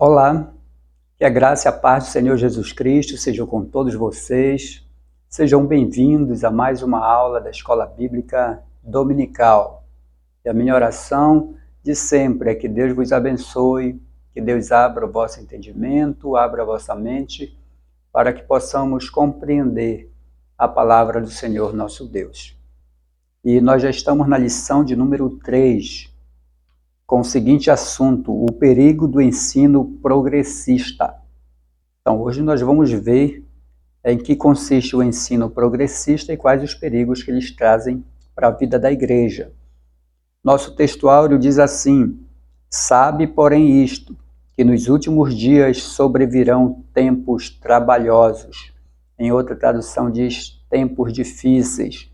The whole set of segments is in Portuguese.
Olá, que a graça e a paz do Senhor Jesus Cristo sejam com todos vocês. Sejam bem-vindos a mais uma aula da Escola Bíblica Dominical. E a minha oração de sempre é que Deus vos abençoe, que Deus abra o vosso entendimento, abra a vossa mente, para que possamos compreender a palavra do Senhor nosso Deus. E nós já estamos na lição de número 3, com o seguinte assunto: o perigo do ensino progressista. Então, hoje nós vamos ver em que consiste o ensino progressista e quais os perigos que eles trazem para a vida da igreja. Nosso textuário diz assim: sabe, porém, isto, que nos últimos dias sobrevirão tempos trabalhosos. Em outra tradução diz tempos difíceis.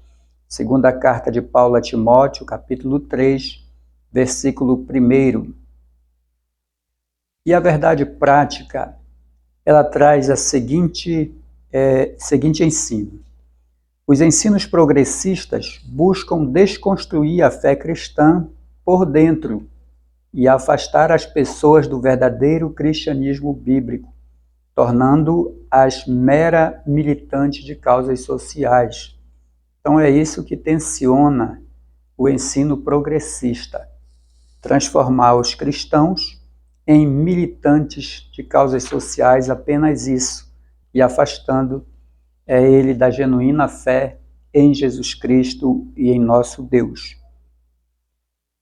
Segunda carta de Paulo a Timóteo, capítulo 3, versículo 1. E a verdade prática, ela traz a seguinte ensino. Os ensinos progressistas buscam desconstruir a fé cristã por dentro e afastar as pessoas do verdadeiro cristianismo bíblico, tornando-as mera militantes de causas sociais. Então é isso que tensiona o ensino progressista: transformar os cristãos em militantes de causas sociais, apenas isso, e afastando ele da genuína fé em Jesus Cristo e em nosso Deus.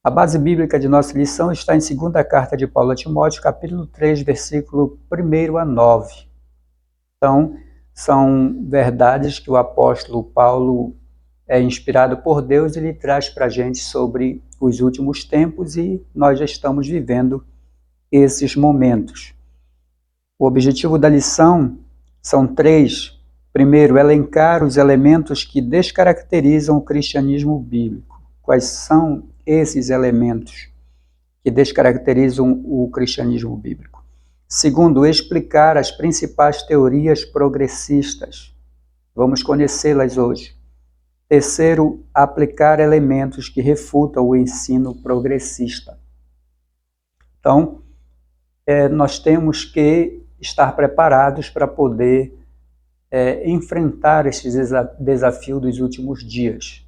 A base bíblica de nossa lição está em 2ª carta de Paulo a Timóteo, capítulo 3, versículo 1 a 9. Então, são verdades que o apóstolo Paulo é inspirado por Deus e ele traz para a gente sobre os últimos tempos, e nós já estamos vivendo esses momentos. O objetivo da lição são 3. Primeiro, elencar os elementos que descaracterizam o cristianismo bíblico. Quais são esses elementos que descaracterizam o cristianismo bíblico? Segundo, explicar as principais teorias progressistas. Vamos conhecê-las hoje. Terceiro, aplicar elementos que refutam o ensino progressista. Então, nós temos que estar preparados para poder enfrentar esses desafios dos últimos dias,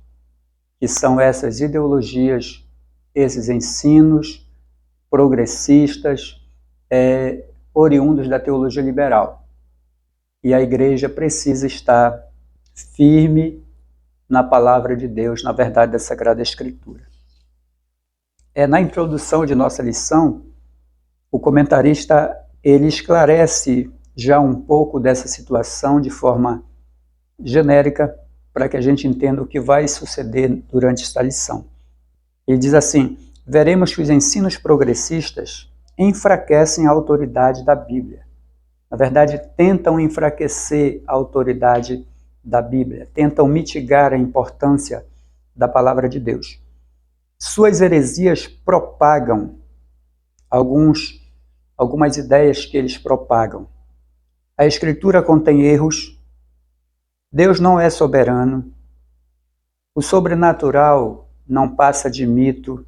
que são essas ideologias, esses ensinos progressistas, oriundos da teologia liberal. E a igreja precisa estar firme na palavra de Deus, na verdade da Sagrada Escritura. Na introdução de nossa lição, o comentarista ele esclarece já um pouco dessa situação de forma genérica, para que a gente entenda o que vai suceder durante esta lição. Ele diz assim: veremos que os ensinos progressistas enfraquecem a autoridade da Bíblia. Na verdade, tentam enfraquecer a autoridade da Bíblia, tentam mitigar a importância da palavra de Deus. Suas heresias propagam algumas ideias que eles propagam. A Escritura contém erros, Deus não é soberano, o sobrenatural não passa de mito,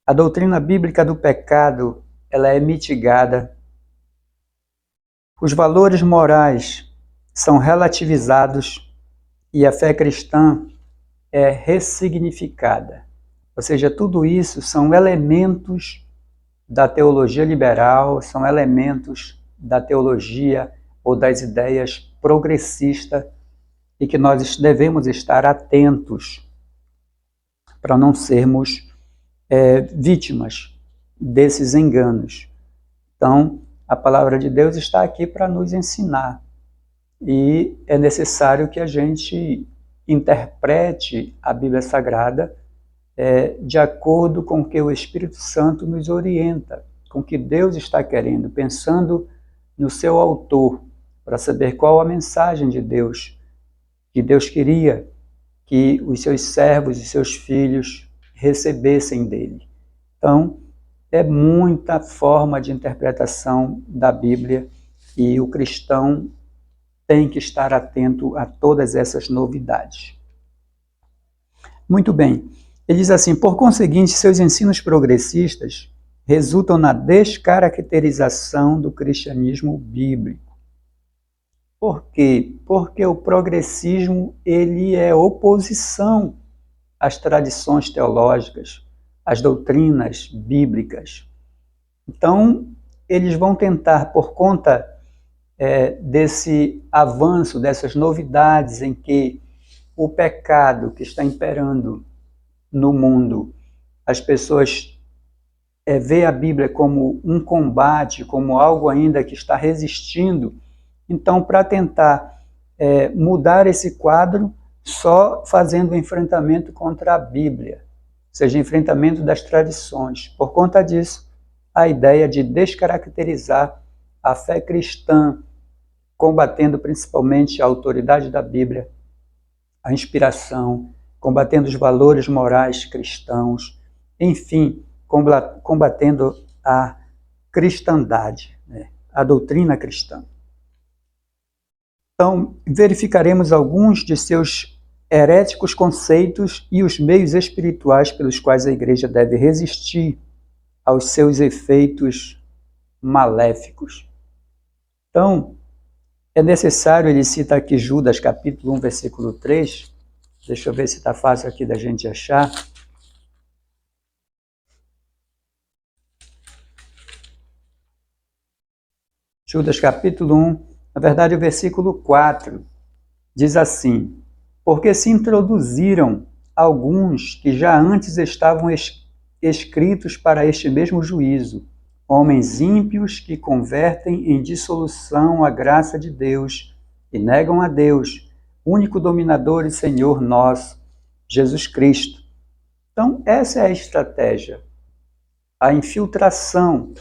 a doutrina bíblica do pecado ela é mitigada, os valores morais são relativizados e a fé cristã é ressignificada. Ou seja, tudo isso são elementos da teologia liberal, são elementos da teologia ou das ideias progressistas, e que nós devemos estar atentos para não sermos vítimas desses enganos. Então, a palavra de Deus está aqui para nos ensinar, e é necessário que a gente interprete a Bíblia Sagrada de acordo com o que o Espírito Santo nos orienta, com o que Deus está querendo, pensando no seu autor, para saber qual a mensagem de Deus, que Deus queria que os seus servos e seus filhos recebessem dele. Então, é muita forma de interpretação da Bíblia, e o cristão tem que estar atento a todas essas novidades. Muito bem, ele diz assim: por conseguinte, seus ensinos progressistas resultam na descaracterização do cristianismo bíblico. Por quê? Porque o progressismo ele é oposição às tradições teológicas, às doutrinas bíblicas. Então, eles vão tentar, por conta desse avanço, dessas novidades em que o pecado que está imperando no mundo, as pessoas vê a Bíblia como um combate, como algo ainda que está resistindo. Então, para tentar mudar esse quadro, só fazendo o enfrentamento contra a Bíblia, ou seja, enfrentamento das tradições. Por conta disso, a ideia de descaracterizar a fé cristã, combatendo principalmente a autoridade da Bíblia, a inspiração, combatendo os valores morais cristãos, enfim, combatendo a cristandade, né? A doutrina cristã. Então, verificaremos alguns de seus heréticos conceitos e os meios espirituais pelos quais a Igreja deve resistir aos seus efeitos maléficos. Então, é necessário, ele cita aqui Judas, capítulo 1, versículo 3. Deixa eu ver se está fácil aqui da gente achar. Judas, capítulo 1, na verdade, o versículo 4, diz assim: porque se introduziram alguns que já antes estavam escritos para este mesmo juízo, homens ímpios que convertem em dissolução a graça de Deus e negam a Deus, único dominador e Senhor nosso, Jesus Cristo. Então, essa é a estratégia, a infiltração.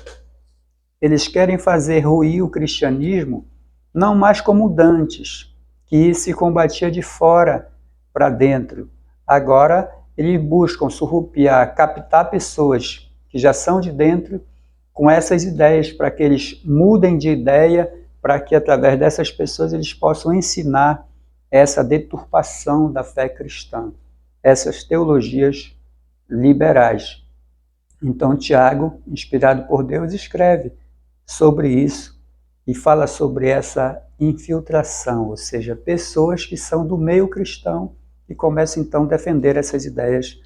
Eles querem fazer ruir o cristianismo, não mais como dantes, que se combatia de fora para dentro. Agora, eles buscam surrupiar, captar pessoas que já são de dentro com essas ideias, para que eles mudem de ideia, para que através dessas pessoas eles possam ensinar essa deturpação da fé cristã, essas teologias liberais. Então, Tiago, inspirado por Deus, escreve sobre isso e fala sobre essa infiltração, ou seja, pessoas que são do meio cristão e começam então a defender essas ideias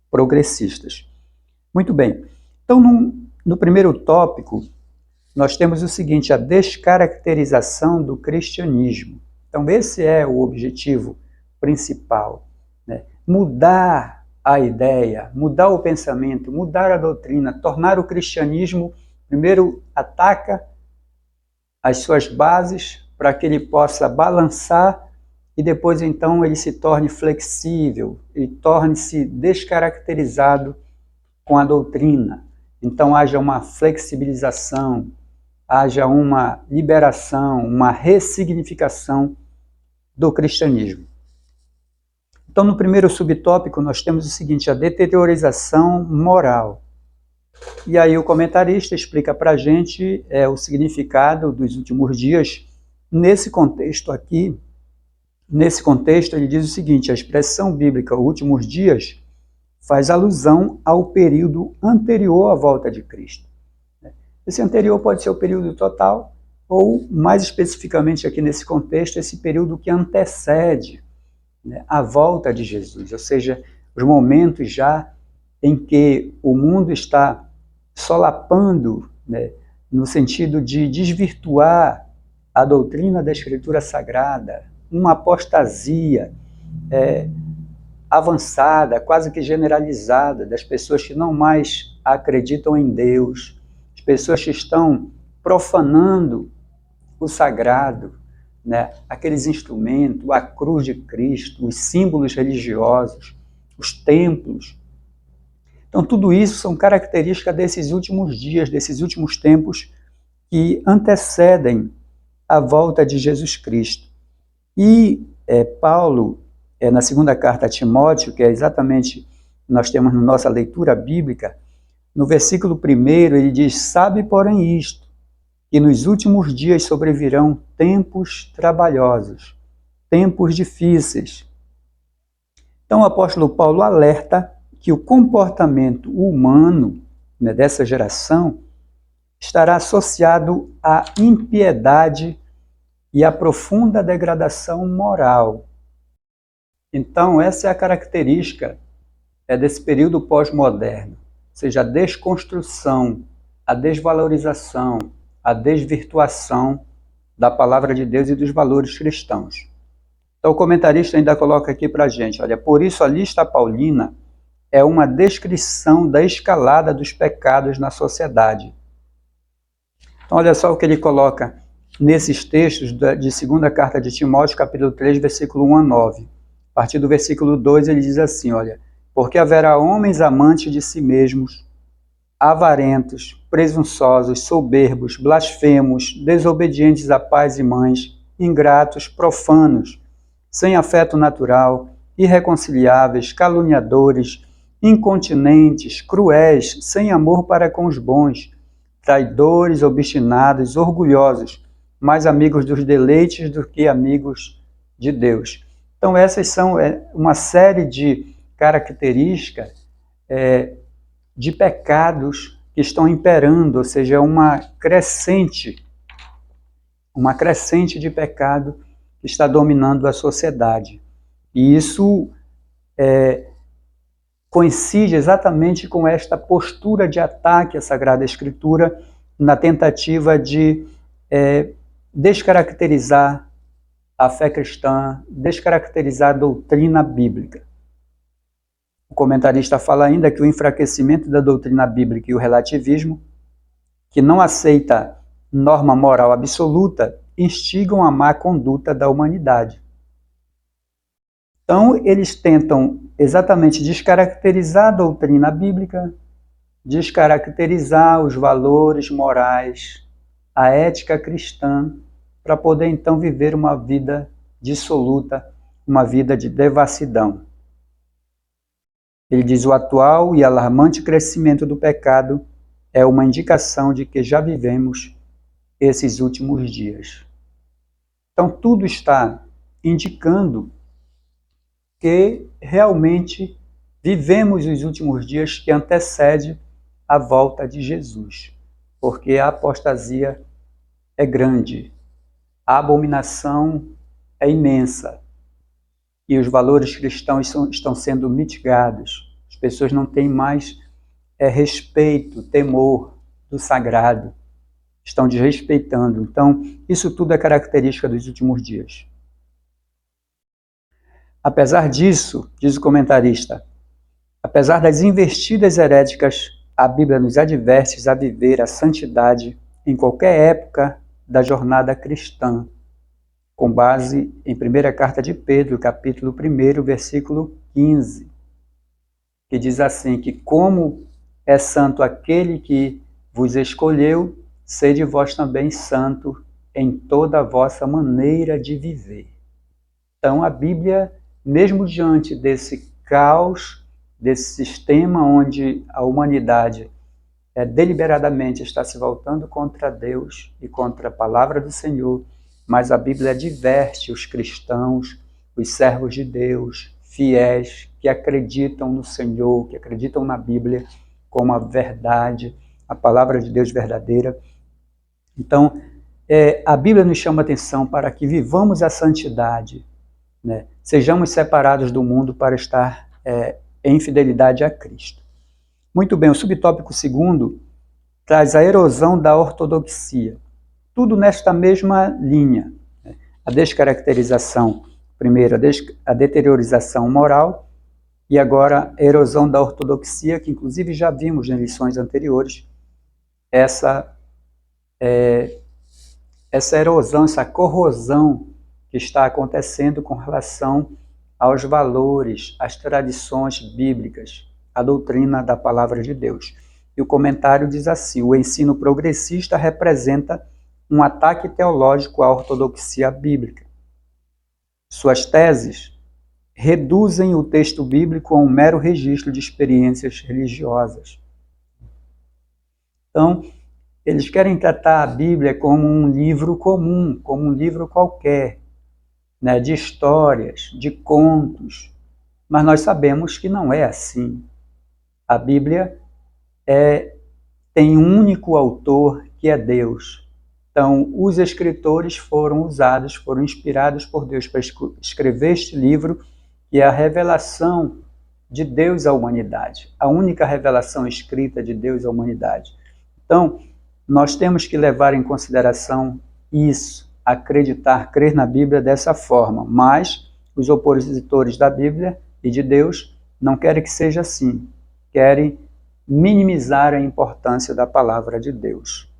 progressistas. Muito bem, então no primeiro tópico nós temos o seguinte, a descaracterização do cristianismo. Então esse é o objetivo principal, né? Mudar a ideia, mudar o pensamento, mudar a doutrina, tornar o cristianismo, primeiro ataca as suas bases para que ele possa balançar e depois então ele se torne flexível e torne-se descaracterizado com a doutrina. Então haja uma flexibilização, haja uma liberação, uma ressignificação do cristianismo. Então no primeiro subtópico nós temos o seguinte, a deteriorização moral. E aí o comentarista explica para a gente o significado dos últimos dias. Nesse contexto aqui, ele diz o seguinte, a expressão bíblica últimos dias faz alusão ao período anterior à volta de Cristo. Esse anterior pode ser o período total, ou mais especificamente aqui nesse contexto, esse período que antecede, né, a volta de Jesus, ou seja, os momentos já em que o mundo está solapando, né, no sentido de desvirtuar a doutrina da Escritura Sagrada, uma apostasia avançada, quase que generalizada, das pessoas que não mais acreditam em Deus, as pessoas que estão profanando o sagrado, né, aqueles instrumentos, a cruz de Cristo, os símbolos religiosos, os templos. Então, tudo isso são características desses últimos dias, desses últimos tempos que antecedem a volta de Jesus Cristo. E Paulo, na segunda carta a Timóteo, que é exatamente nós temos na nossa leitura bíblica, no versículo 1 ele diz, sabe porém isto, que nos últimos dias sobrevirão tempos trabalhosos, tempos difíceis. Então o apóstolo Paulo alerta que o comportamento humano né, dessa geração estará associado à impiedade e à profunda degradação moral. Então, essa é a característica desse período pós-moderno, ou seja, a desconstrução, a desvalorização, a desvirtuação da palavra de Deus e dos valores cristãos. Então, o comentarista ainda coloca aqui para a gente, olha, por isso a lista paulina é uma descrição da escalada dos pecados na sociedade. Então, olha só o que ele coloca nesses textos de 2ª Carta de Timóteo, capítulo 3, versículo 1 a 9. A partir do versículo 2, ele diz assim, olha, porque haverá homens amantes de si mesmos, avarentos, presunçosos, soberbos, blasfemos, desobedientes a pais e mães, ingratos, profanos, sem afeto natural, irreconciliáveis, caluniadores, incontinentes, cruéis, sem amor para com os bons, traidores, obstinados, orgulhosos, mais amigos dos deleites do que amigos de Deus. Então essas são uma série de características de pecados que estão imperando, ou seja, uma crescente de pecado que está dominando a sociedade. E isso coincide exatamente com esta postura de ataque à Sagrada Escritura na tentativa de descaracterizar a fé cristã, descaracterizar a doutrina bíblica. O comentarista fala ainda que o enfraquecimento da doutrina bíblica e o relativismo, que não aceita norma moral absoluta, instigam a má conduta da humanidade. Então, eles tentam exatamente descaracterizar a doutrina bíblica, descaracterizar os valores morais, a ética cristã, para poder então viver uma vida dissoluta, uma vida de devassidão. Ele diz: o atual e alarmante crescimento do pecado é uma indicação de que já vivemos esses últimos dias. Então, tudo está indicando que realmente vivemos os últimos dias que antecede a volta de Jesus, porque a apostasia é grande, a abominação é imensa e os valores cristãos estão sendo mitigados. As pessoas não têm mais respeito, temor do sagrado, estão desrespeitando. Então, isso tudo é característica dos últimos dias. Apesar disso, diz o comentarista, apesar das investidas heréticas, a Bíblia nos adverte a viver a santidade em qualquer época da jornada cristã, com base em 1ª Carta de Pedro, capítulo 1, versículo 15, que diz assim, que como é santo aquele que vos escolheu, sede vós também santo em toda a vossa maneira de viver. Então a Bíblia, mesmo diante desse caos, desse sistema onde a humanidade deliberadamente está se voltando contra Deus e contra a palavra do Senhor, mas a Bíblia adverte os cristãos, os servos de Deus, fiéis, que acreditam no Senhor, que acreditam na Bíblia como a verdade, a palavra de Deus verdadeira. Então, a Bíblia nos chama atenção para que vivamos a santidade, né? Sejamos separados do mundo para estar em fidelidade a Cristo. Muito bem, o subtópico 2 traz a erosão da ortodoxia. Tudo nesta mesma linha. A descaracterização, primeiro a deteriorização moral, e agora a erosão da ortodoxia, que inclusive já vimos em lições anteriores, essa erosão, essa corrosão que está acontecendo com relação aos valores, às tradições bíblicas, à doutrina da palavra de Deus. E o comentário diz assim: o ensino progressista representa um ataque teológico à ortodoxia bíblica. Suas teses reduzem o texto bíblico a um mero registro de experiências religiosas. Então, eles querem tratar a Bíblia como um livro comum, como um livro qualquer, né, de histórias, de contos, mas nós sabemos que não é assim. A Bíblia é tem um único autor, que é Deus. Então, os escritores foram inspirados por Deus para escrever este livro, que é a revelação de Deus à humanidade, a única revelação escrita de Deus à humanidade. Então, nós temos que levar em consideração isso, acreditar, crer na Bíblia dessa forma, mas os opositores da Bíblia e de Deus não querem que seja assim, querem minimizar a importância da palavra de Deus.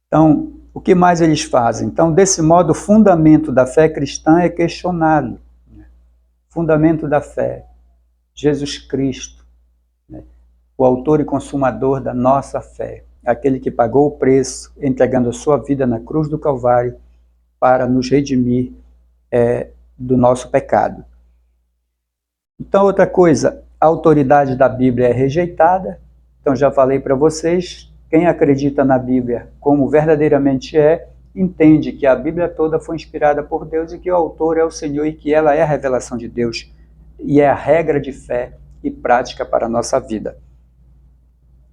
Então, o que mais eles fazem? Então, desse modo, o fundamento da fé cristã é questionado. Fundamento da fé, Jesus Cristo, o autor e consumador da nossa fé, aquele que pagou o preço, entregando a sua vida na cruz do Calvário para nos redimir do nosso pecado. Então, outra coisa, a autoridade da Bíblia é rejeitada. Então, já falei para vocês, quem acredita na Bíblia como verdadeiramente entende que a Bíblia toda foi inspirada por Deus e que o autor é o Senhor e que ela é a revelação de Deus e é a regra de fé e prática para a nossa vida.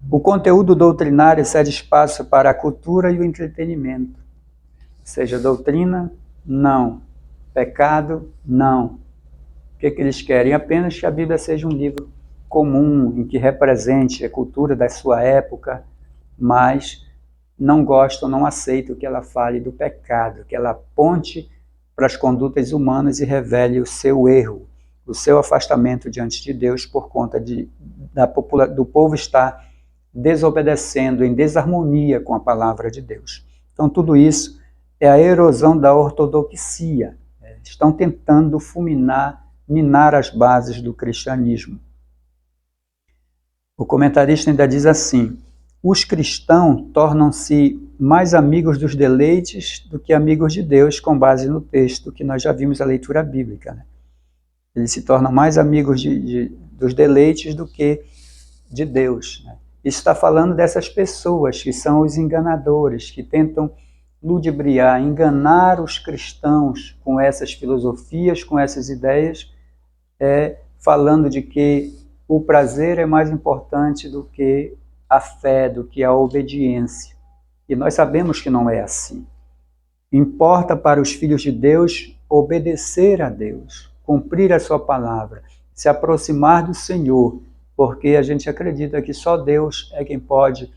O conteúdo doutrinário cede espaço para a cultura e o entretenimento. Seja doutrina, não. Pecado, não. O que eles querem? Apenas que a Bíblia seja um livro comum, em que represente a cultura da sua época, mas não gostam, não aceitam que ela fale do pecado, que ela aponte para as condutas humanas e revele o seu erro, o seu afastamento diante de Deus por conta do povo estar desobedecendo, em desarmonia com a palavra de Deus. Então, tudo isso é a erosão da ortodoxia. Estão tentando minar as bases do cristianismo. O comentarista ainda diz assim: os cristãos tornam-se mais amigos dos deleites do que amigos de Deus, com base no texto que nós já vimos a leitura bíblica. Eles se tornam mais amigos dos deleites do que de Deus. Isso está falando dessas pessoas que são os enganadores, que tentam ludibriar, enganar os cristãos com essas filosofias, com essas ideias, falando de que o prazer é mais importante do que a fé, do que a obediência. E nós sabemos que não é assim. Importa para os filhos de Deus obedecer a Deus, cumprir a sua palavra, se aproximar do Senhor, porque a gente acredita que só Deus é quem pode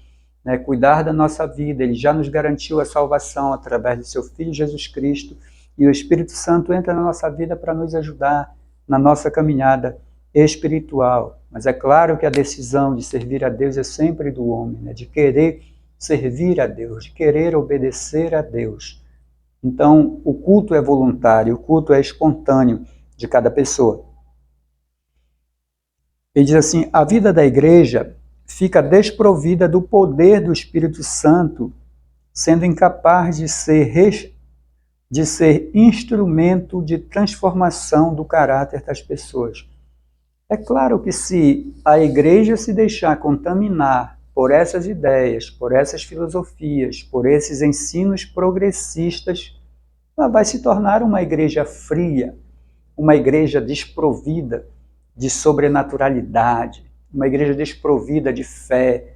cuidar da nossa vida. Ele já nos garantiu a salvação através do seu Filho Jesus Cristo, e o Espírito Santo entra na nossa vida para nos ajudar na nossa caminhada espiritual. Mas é claro que a decisão de servir a Deus é sempre do homem, de querer servir a Deus, de querer obedecer a Deus. Então, o culto é voluntário, o culto é espontâneo de cada pessoa. Ele diz assim: a vida da igreja fica desprovida do poder do Espírito Santo, sendo incapaz de ser instrumento de transformação do caráter das pessoas. É claro que se a igreja se deixar contaminar por essas ideias, por essas filosofias, por esses ensinos progressistas, ela vai se tornar uma igreja fria, uma igreja desprovida de sobrenaturalidade, uma igreja desprovida de fé.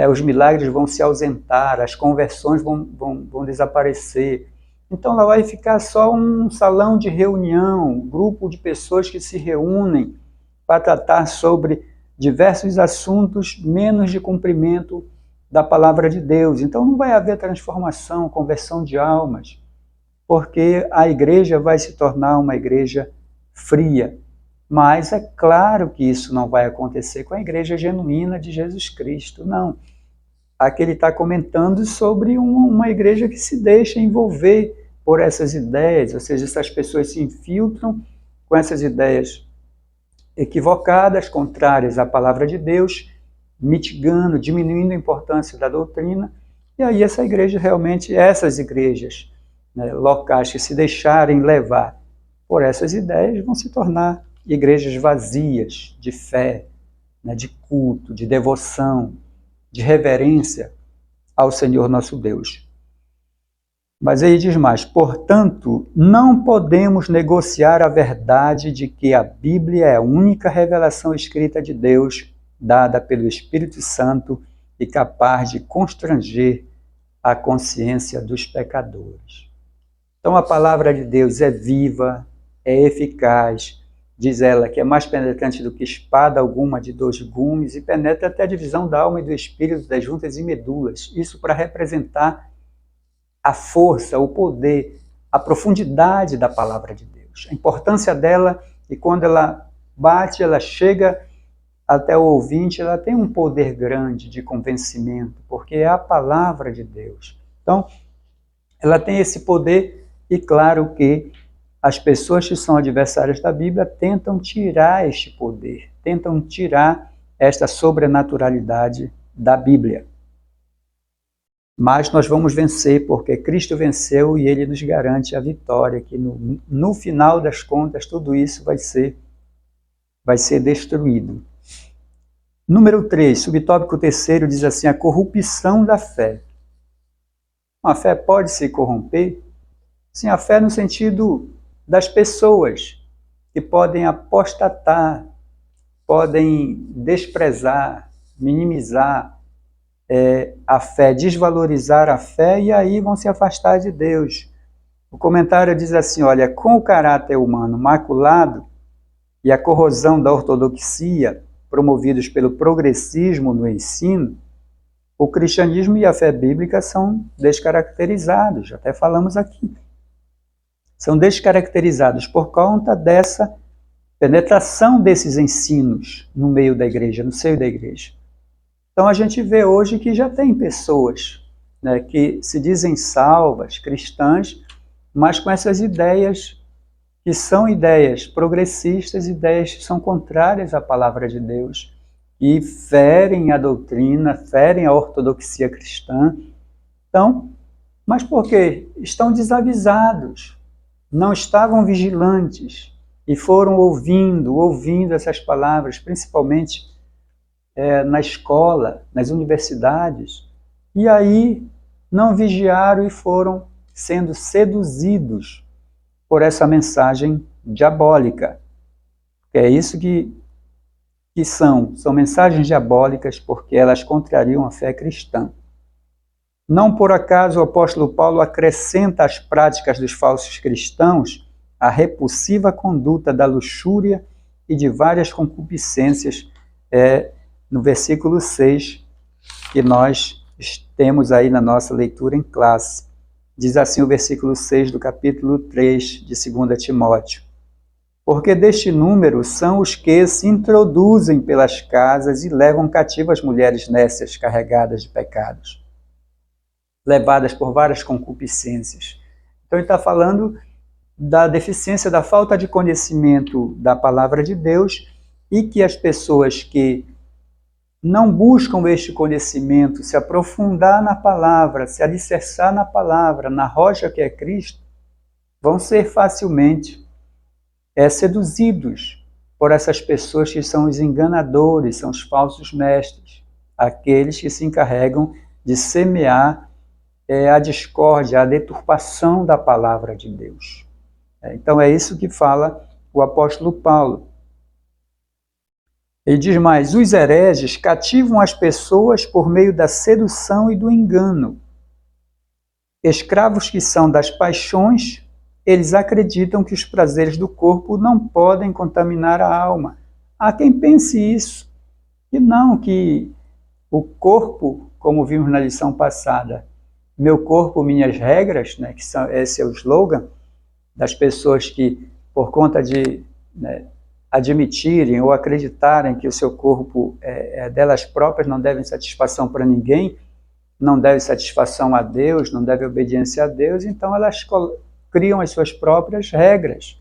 Os milagres vão se ausentar, as conversões vão desaparecer. Então ela vai ficar só um salão de reunião, um grupo de pessoas que se reúnem para tratar sobre diversos assuntos, menos de cumprimento da palavra de Deus. Então não vai haver transformação, conversão de almas, porque a igreja vai se tornar uma igreja fria. Mas é claro que isso não vai acontecer com a igreja genuína de Jesus Cristo, não. Aqui ele está comentando sobre uma igreja que se deixa envolver por essas ideias, ou seja, essas pessoas se infiltram com essas ideias equivocadas, contrárias à palavra de Deus, mitigando, diminuindo a importância da doutrina, e aí essa igreja realmente, essas igrejas locais que se deixarem levar por essas ideias vão se tornar igrejas vazias de fé, de culto, de devoção, de reverência ao Senhor nosso Deus. Mas ele diz mais: portanto, não podemos negociar a verdade de que a Bíblia é a única revelação escrita de Deus, dada pelo Espírito Santo e capaz de constranger a consciência dos pecadores. Então a palavra de Deus é viva, é eficaz, diz ela que é mais penetrante do que espada alguma de 2 gumes e penetra até a divisão da alma e do espírito, das juntas e medulas. Isso para representar a força, o poder, a profundidade da palavra de Deus. A importância dela, e quando ela bate, ela chega até o ouvinte, ela tem um poder grande de convencimento, porque é a palavra de Deus. Então, ela tem esse poder, e claro que as pessoas que são adversárias da Bíblia tentam tirar este poder, tentam tirar esta sobrenaturalidade da Bíblia. Mas nós vamos vencer, porque Cristo venceu e Ele nos garante a vitória, que no final das contas tudo isso vai ser destruído. Número 3, subtópico 3 diz assim, a corrupção da fé. A fé pode se corromper? Sim, a fé no sentido das pessoas que podem apostatar, podem desprezar, minimizar a fé, desvalorizar a fé e aí vão se afastar de Deus. O comentário diz assim, olha, com o caráter humano maculado e a corrosão da ortodoxia promovidos pelo progressismo no ensino, o cristianismo e a fé bíblica são descaracterizados, até falamos aqui. São descaracterizados por conta dessa penetração desses ensinos no meio da igreja, no seio da igreja. Então a gente vê hoje que já tem pessoas, né, que se dizem salvas, cristãs, mas com essas ideias que são ideias progressistas, ideias que são contrárias à palavra de Deus e ferem a doutrina, ferem a ortodoxia cristã. Então, mas por quê? Estão desavisados, não estavam vigilantes e foram ouvindo essas palavras, principalmente na escola, nas universidades, e aí não vigiaram e foram sendo seduzidos por essa mensagem diabólica. É isso que são mensagens diabólicas porque elas contrariam a fé cristã. Não por acaso o apóstolo Paulo acrescenta às práticas dos falsos cristãos a repulsiva conduta da luxúria e de várias concupiscências, no versículo 6, que nós temos aí na nossa leitura em classe. Diz assim o versículo 6 do capítulo 3 de 2 Timóteo. Porque deste número são os que se introduzem pelas casas e levam cativas mulheres nécias carregadas de pecados, levadas por várias concupiscências. Então ele está falando da deficiência, da falta de conhecimento da palavra de Deus e que as pessoas que não buscam este conhecimento, se aprofundar na palavra, se alicerçar na palavra, na rocha que é Cristo, vão ser facilmente seduzidos por essas pessoas que são os enganadores, são os falsos mestres, aqueles que se encarregam de semear a discórdia, a deturpação da palavra de Deus. Então é isso que fala o apóstolo Paulo. Ele diz mais, os hereges cativam as pessoas por meio da sedução e do engano. Escravos que são das paixões, eles acreditam que os prazeres do corpo não podem contaminar a alma. Há quem pense isso, que não, que o corpo, como vimos na lição passada, meu corpo, minhas regras, né, que esse é o slogan das pessoas que, por conta de admitirem ou acreditarem que o seu corpo é delas próprias, não devem satisfação para ninguém, não deve satisfação a Deus, não deve obediência a Deus, então elas criam as suas próprias regras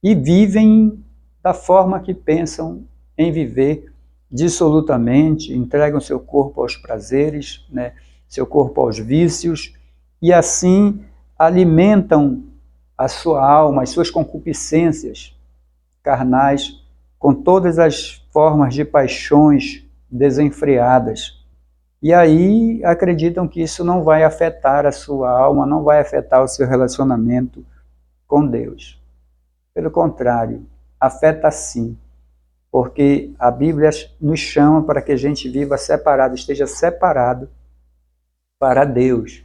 e vivem da forma que pensam em viver dissolutamente, entregam seu corpo aos prazeres, né, seu corpo aos vícios, e assim alimentam a sua alma, as suas concupiscências carnais, com todas as formas de paixões desenfreadas. E aí acreditam que isso não vai afetar a sua alma, não vai afetar o seu relacionamento com Deus. Pelo contrário, afeta sim, porque a Bíblia nos chama para que a gente viva separado, esteja separado para Deus.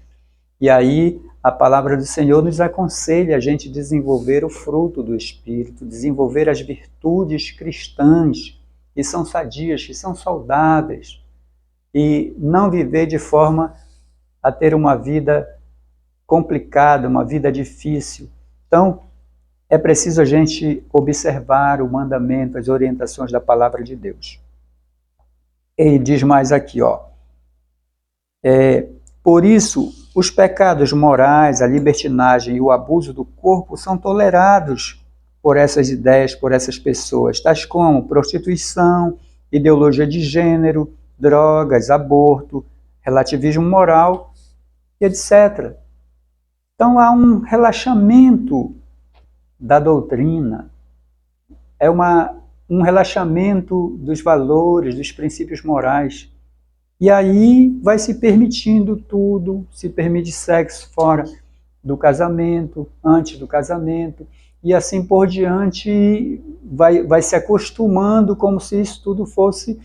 E aí a palavra do Senhor nos aconselha a gente desenvolver o fruto do Espírito, desenvolver as virtudes cristãs, que são sadias, que são saudáveis, e não viver de forma a ter uma vida complicada, uma vida difícil. Então, é preciso a gente observar o mandamento, as orientações da palavra de Deus. Ele diz mais aqui, ó, por isso, os pecados morais, a libertinagem e o abuso do corpo são tolerados por essas ideias, por essas pessoas, tais como prostituição, ideologia de gênero, drogas, aborto, relativismo moral, etc. Então há um relaxamento da doutrina, é um relaxamento dos valores, dos princípios morais. E aí vai se permitindo tudo, se permite sexo fora do casamento, antes do casamento, e assim por diante vai se acostumando como se isso tudo fosse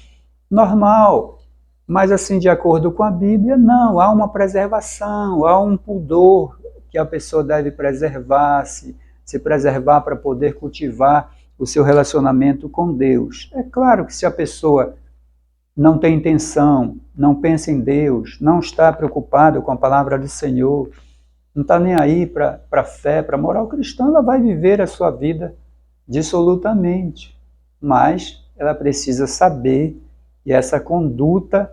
normal. Mas assim, de acordo com a Bíblia, não, há uma preservação, há um pudor que a pessoa deve preservar, se preservar para poder cultivar o seu relacionamento com Deus. É claro que se a pessoa não tem intenção, não pensa em Deus, não está preocupado com a palavra do Senhor, não está nem aí para a fé, para a moral cristã, ela vai viver a sua vida dissolutamente. Mas ela precisa saber que essa conduta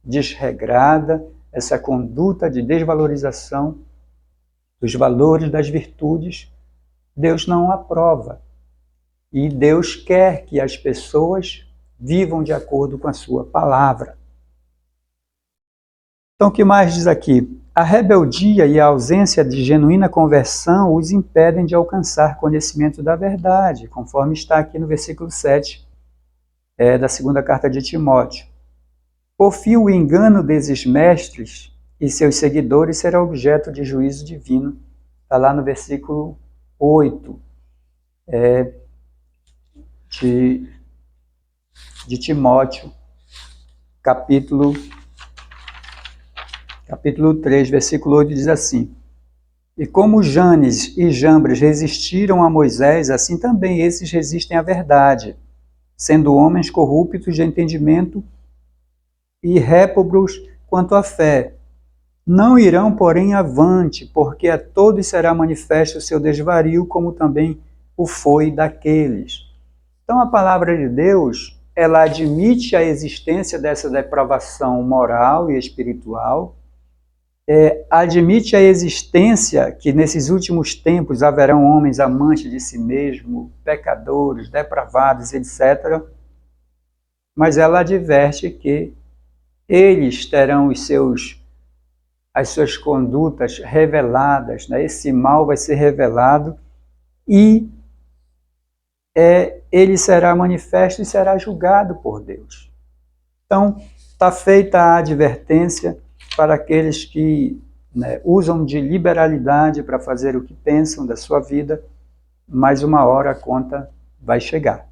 desregrada, essa conduta de desvalorização dos valores, das virtudes, Deus não aprova. E Deus quer que as pessoas vivam de acordo com a sua palavra. Então, o que mais diz aqui? A rebeldia e a ausência de genuína conversão os impedem de alcançar conhecimento da verdade, conforme está aqui no versículo 7 da segunda carta de Timóteo. Por fim, o engano desses mestres e seus seguidores será objeto de juízo divino. Está lá no versículo 8 de Timóteo, capítulo 3, versículo 8, diz assim: E como Janes e Jambres resistiram a Moisés, assim também esses resistem à verdade, sendo homens corruptos de entendimento e réprobos quanto à fé. Não irão, porém, avante, porque a todos será manifesto o seu desvario, como também o foi daqueles. Então, a palavra de Deus, ela admite a existência dessa depravação moral e espiritual, admite a existência que nesses últimos tempos haverão homens amantes de si mesmo, pecadores, depravados, etc. Mas ela adverte que eles terão as suas condutas reveladas, né? Esse mal vai ser revelado e ele será manifesto e será julgado por Deus. Então, está feita a advertência para aqueles que usam de liberalidade para fazer o que pensam da sua vida, mas uma hora a conta vai chegar.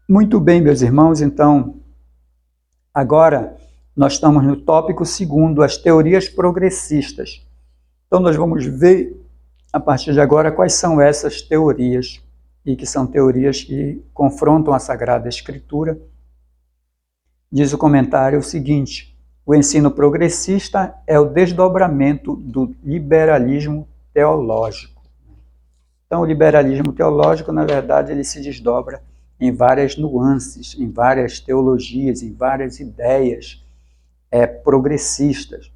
Muito bem, meus irmãos, então, agora nós estamos no tópico 2, as teorias progressistas. Então nós vamos ver, a partir de agora, quais são essas teorias, e que são teorias que confrontam a Sagrada Escritura. Diz o comentário o seguinte: o ensino progressista é o desdobramento do liberalismo teológico. Então o liberalismo teológico, na verdade, ele se desdobra em várias nuances, em várias teologias, em várias ideias progressistas.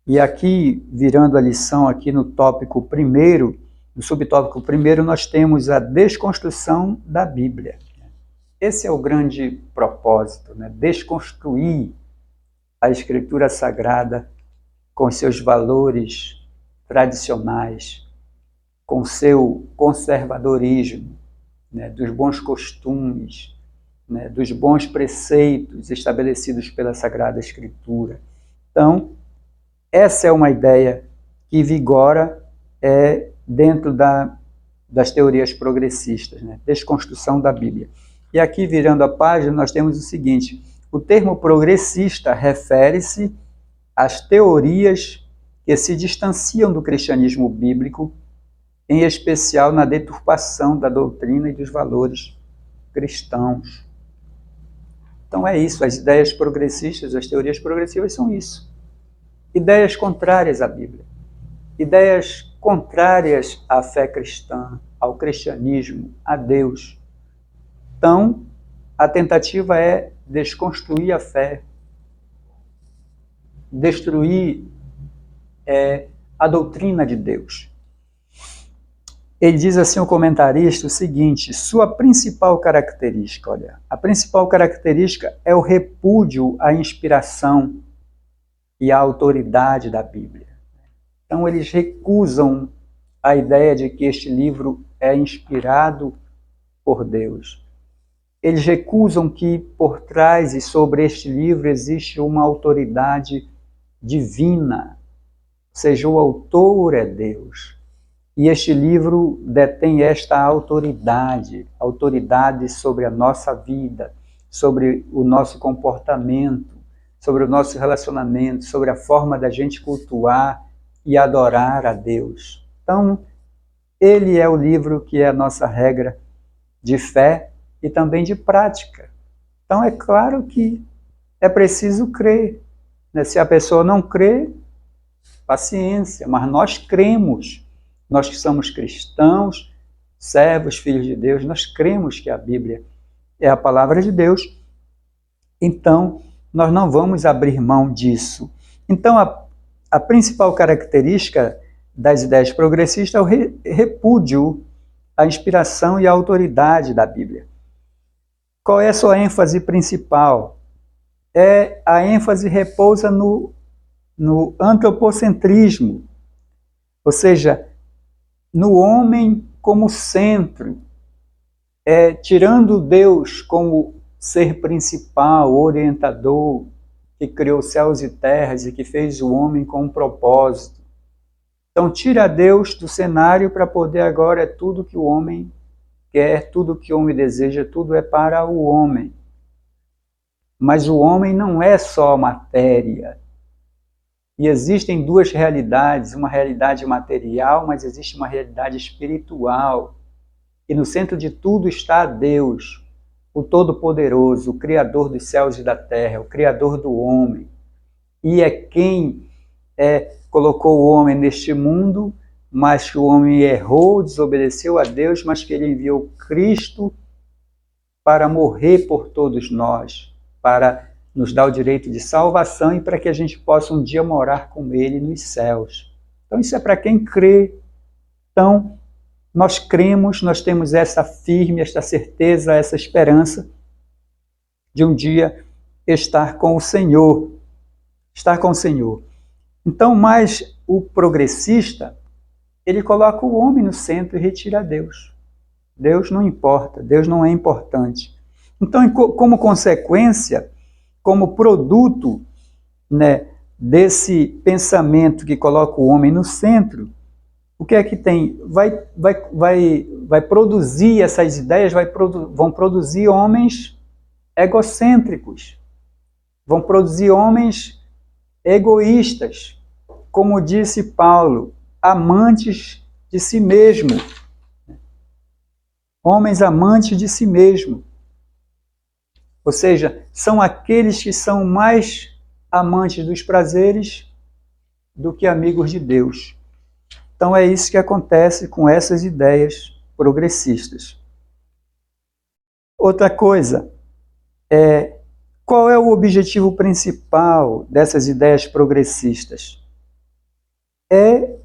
E aqui, virando a lição aqui no tópico 1, no subtópico 1, nós temos a desconstrução da Bíblia. Esse é o grande propósito, né? Desconstruir a Escritura Sagrada com seus valores tradicionais, com seu conservadorismo, né? Dos bons costumes, né, dos bons preceitos estabelecidos pela Sagrada Escritura. Então, essa é uma ideia que vigora dentro das teorias progressistas, né, desconstrução da Bíblia. E aqui, virando a página, nós temos o seguinte: o termo progressista refere-se às teorias que se distanciam do cristianismo bíblico, em especial na deturpação da doutrina e dos valores cristãos. Então é isso, as ideias progressistas, as teorias progressivas são isso. Ideias contrárias à Bíblia, ideias contrárias à fé cristã, ao cristianismo, a Deus. Então, a tentativa é desconstruir a fé, destruir a doutrina de Deus. Ele diz assim, o comentarista, o seguinte: sua principal característica, olha, a principal característica é o repúdio à inspiração e à autoridade da Bíblia. Então, eles recusam a ideia de que este livro é inspirado por Deus. Eles recusam que por trás e sobre este livro existe uma autoridade divina, ou seja, o autor é Deus. E este livro detém esta autoridade sobre a nossa vida, sobre o nosso comportamento, sobre o nosso relacionamento, sobre a forma da gente cultuar e adorar a Deus. Então, ele é o livro que é a nossa regra de fé e também de prática. Então, é claro que é preciso crer, né? Se a pessoa não crê, paciência, mas nós cremos. Nós que somos cristãos, servos, filhos de Deus, nós cremos que a Bíblia é a palavra de Deus, então nós não vamos abrir mão disso. Então a principal característica das ideias progressistas é o repúdio à inspiração e à autoridade da Bíblia. Qual é a sua ênfase principal? A ênfase repousa no antropocentrismo, ou seja, no homem como centro, tirando Deus como ser principal, orientador, que criou céus e terras e que fez o homem com um propósito. Então, tira Deus do cenário para poder agora tudo que o homem quer, tudo que o homem deseja, tudo é para o homem. Mas o homem não é só matéria. E existem duas realidades, uma realidade material, mas existe uma realidade espiritual. E no centro de tudo está Deus, o Todo-Poderoso, o Criador dos céus e da terra, o Criador do homem. E é quem colocou o homem neste mundo, mas que o homem errou, desobedeceu a Deus, mas que ele enviou Cristo para morrer por todos nós, para nos dá o direito de salvação e para que a gente possa um dia morar com Ele nos céus. Então isso é para quem crê. Então nós cremos, nós temos essa certeza, essa esperança de um dia estar com o Senhor. Estar com o Senhor. Então, mas o progressista, ele coloca o homem no centro e retira Deus. Deus não importa, Deus não é importante. Então, como consequência, como produto, né, desse pensamento que coloca o homem no centro, o que é que tem? Vai produzir essas ideias, vão produzir homens egocêntricos, vão produzir homens egoístas, como disse Paulo, amantes de si mesmo. Homens amantes de si mesmo. Ou seja, são aqueles que são mais amantes dos prazeres do que amigos de Deus. Então é isso que acontece com essas ideias progressistas. Outra coisa, qual é o objetivo principal dessas ideias progressistas? É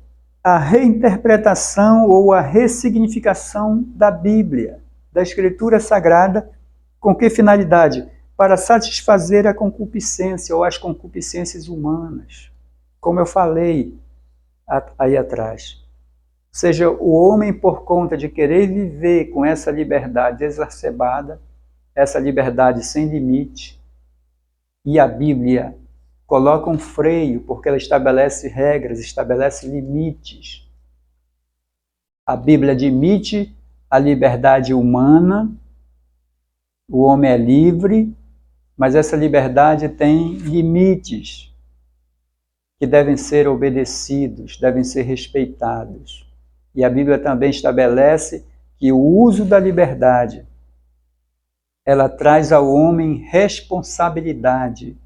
a reinterpretação ou a ressignificação da Bíblia, da Escritura Sagrada. Com que finalidade? Para satisfazer a concupiscência ou as concupiscências humanas, como eu falei aí atrás. Ou seja, o homem, por conta de querer viver com essa liberdade exacerbada, essa liberdade sem limite, e a Bíblia coloca um freio, porque ela estabelece regras, estabelece limites. A Bíblia admite a liberdade humana, O homem é livre, mas essa liberdade tem limites que devem ser obedecidos, devem ser respeitados. E a Bíblia também estabelece que o uso da liberdade, ela traz ao homem responsabilidade,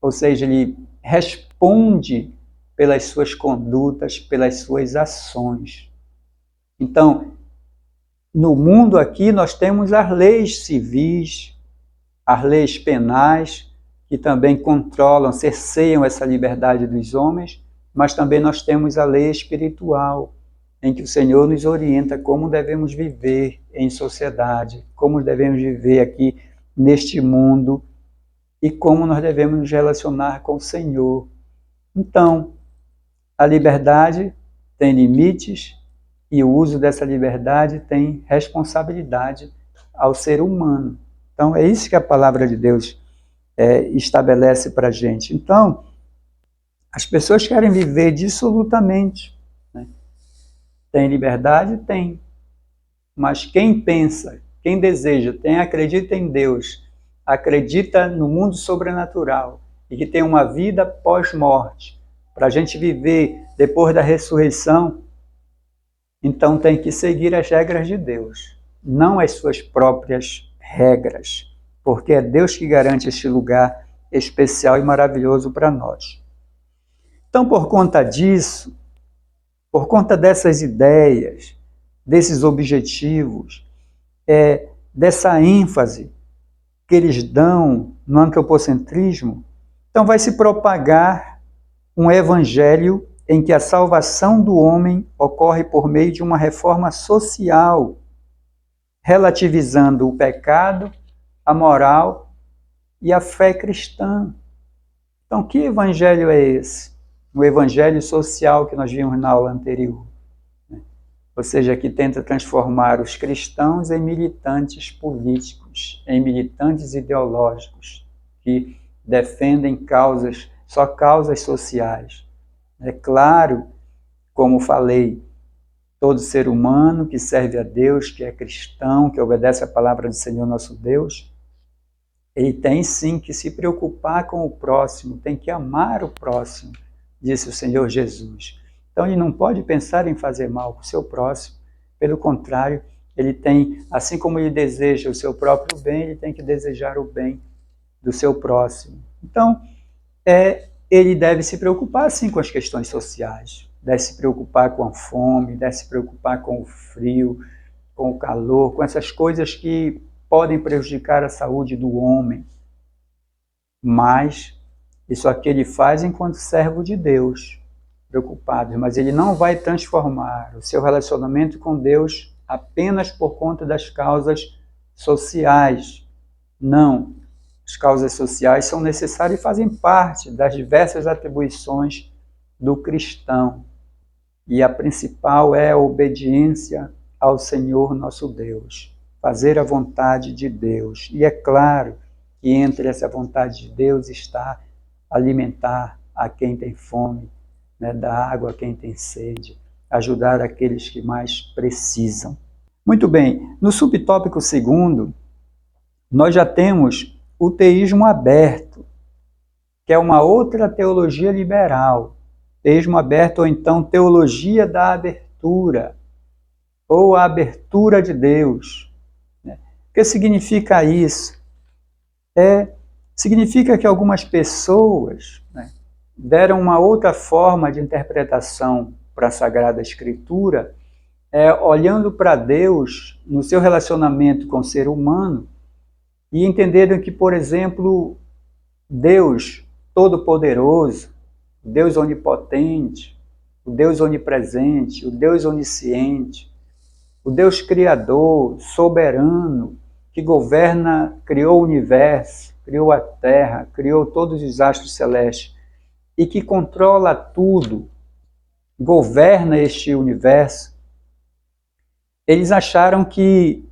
ou seja, ele responde pelas suas condutas, pelas suas ações. Então, no mundo aqui nós temos as leis civis, as leis penais, que também controlam, cerceiam essa liberdade dos homens, mas também nós temos a lei espiritual, em que o Senhor nos orienta como devemos viver em sociedade, como devemos viver aqui neste mundo e como nós devemos nos relacionar com o Senhor. Então, a liberdade tem limites e o uso dessa liberdade tem responsabilidade ao ser humano. Então, é isso que a palavra de Deus estabelece para a gente. Então, as pessoas querem viver dissolutamente. Né? Tem liberdade? Tem. Mas quem pensa, quem deseja, acredita em Deus, acredita no mundo sobrenatural e que tem uma vida pós-morte, para a gente viver depois da ressurreição, então tem que seguir as regras de Deus, não as suas próprias regras, porque é Deus que garante este lugar especial e maravilhoso para nós. Então, por conta disso, por conta dessas ideias, desses objetivos, dessa ênfase que eles dão no antropocentrismo, então vai se propagar um evangelho em que a salvação do homem ocorre por meio de uma reforma social, relativizando o pecado, a moral e a fé cristã. Então, que evangelho é esse? O evangelho social que nós vimos na aula anterior. Ou seja, que tenta transformar os cristãos em militantes políticos, em militantes ideológicos, que defendem só causas sociais. É claro, como falei, todo ser humano que serve a Deus, que é cristão, que obedece à palavra do Senhor nosso Deus, ele tem sim que se preocupar com o próximo, tem que amar o próximo, disse o Senhor Jesus. Então ele não pode pensar em fazer mal para o seu próximo, pelo contrário, ele tem, assim como ele deseja o seu próprio bem, ele tem que desejar o bem do seu próximo. Então, ele deve se preocupar sim com as questões sociais, deve se preocupar com a fome, deve se preocupar com o frio, com o calor, com essas coisas que podem prejudicar a saúde do homem. Mas isso aqui ele faz enquanto servo de Deus, preocupado, mas ele não vai transformar o seu relacionamento com Deus apenas por conta das causas sociais. Não. As causas sociais são necessárias e fazem parte das diversas atribuições do cristão. E a principal é a obediência ao Senhor nosso Deus, fazer a vontade de Deus. E é claro que entre essa vontade de Deus está alimentar a quem tem fome, dar água a quem tem sede, ajudar aqueles que mais precisam. Muito bem, no subtópico 2, nós já temos o teísmo aberto, que é uma outra teologia liberal. Teísmo aberto, ou então teologia da abertura, ou a abertura de Deus. O que significa isso? Significa que algumas pessoas deram uma outra forma de interpretação para a Sagrada Escritura, olhando para Deus no seu relacionamento com o ser humano e entenderam que, por exemplo, Deus Todo-Poderoso, o Deus Onipotente, o Deus Onipresente, o Deus Onisciente, o Deus Criador, Soberano, que governa, criou o universo, criou a terra, criou todos os astros celestes, e que controla tudo, governa este universo, eles acharam que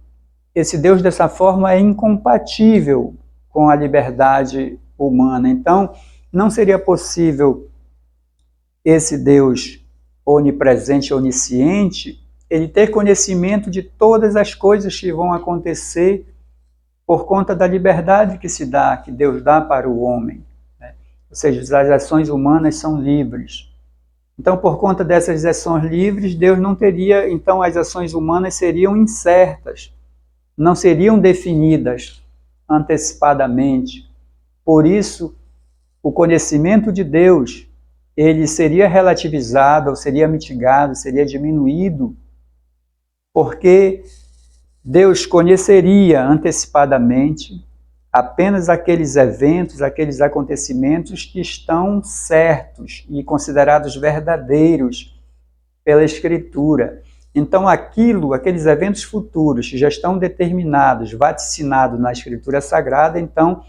esse Deus dessa forma é incompatível com a liberdade humana. Então, não seria possível esse Deus onipresente, onisciente, ele ter conhecimento de todas as coisas que vão acontecer por conta da liberdade que se dá, que Deus dá para o homem, né? Ou seja, as ações humanas são livres. Então, por conta dessas ações livres, Deus não teria, então as ações humanas seriam incertas, não seriam definidas antecipadamente. Por isso, o conhecimento de Deus, ele seria relativizado, ou seria mitigado, seria diminuído, porque Deus conheceria antecipadamente apenas aqueles eventos, aqueles acontecimentos que estão certos e considerados verdadeiros pela Escritura. Então, aqueles eventos futuros que já estão determinados, vaticinados na Escritura Sagrada, então,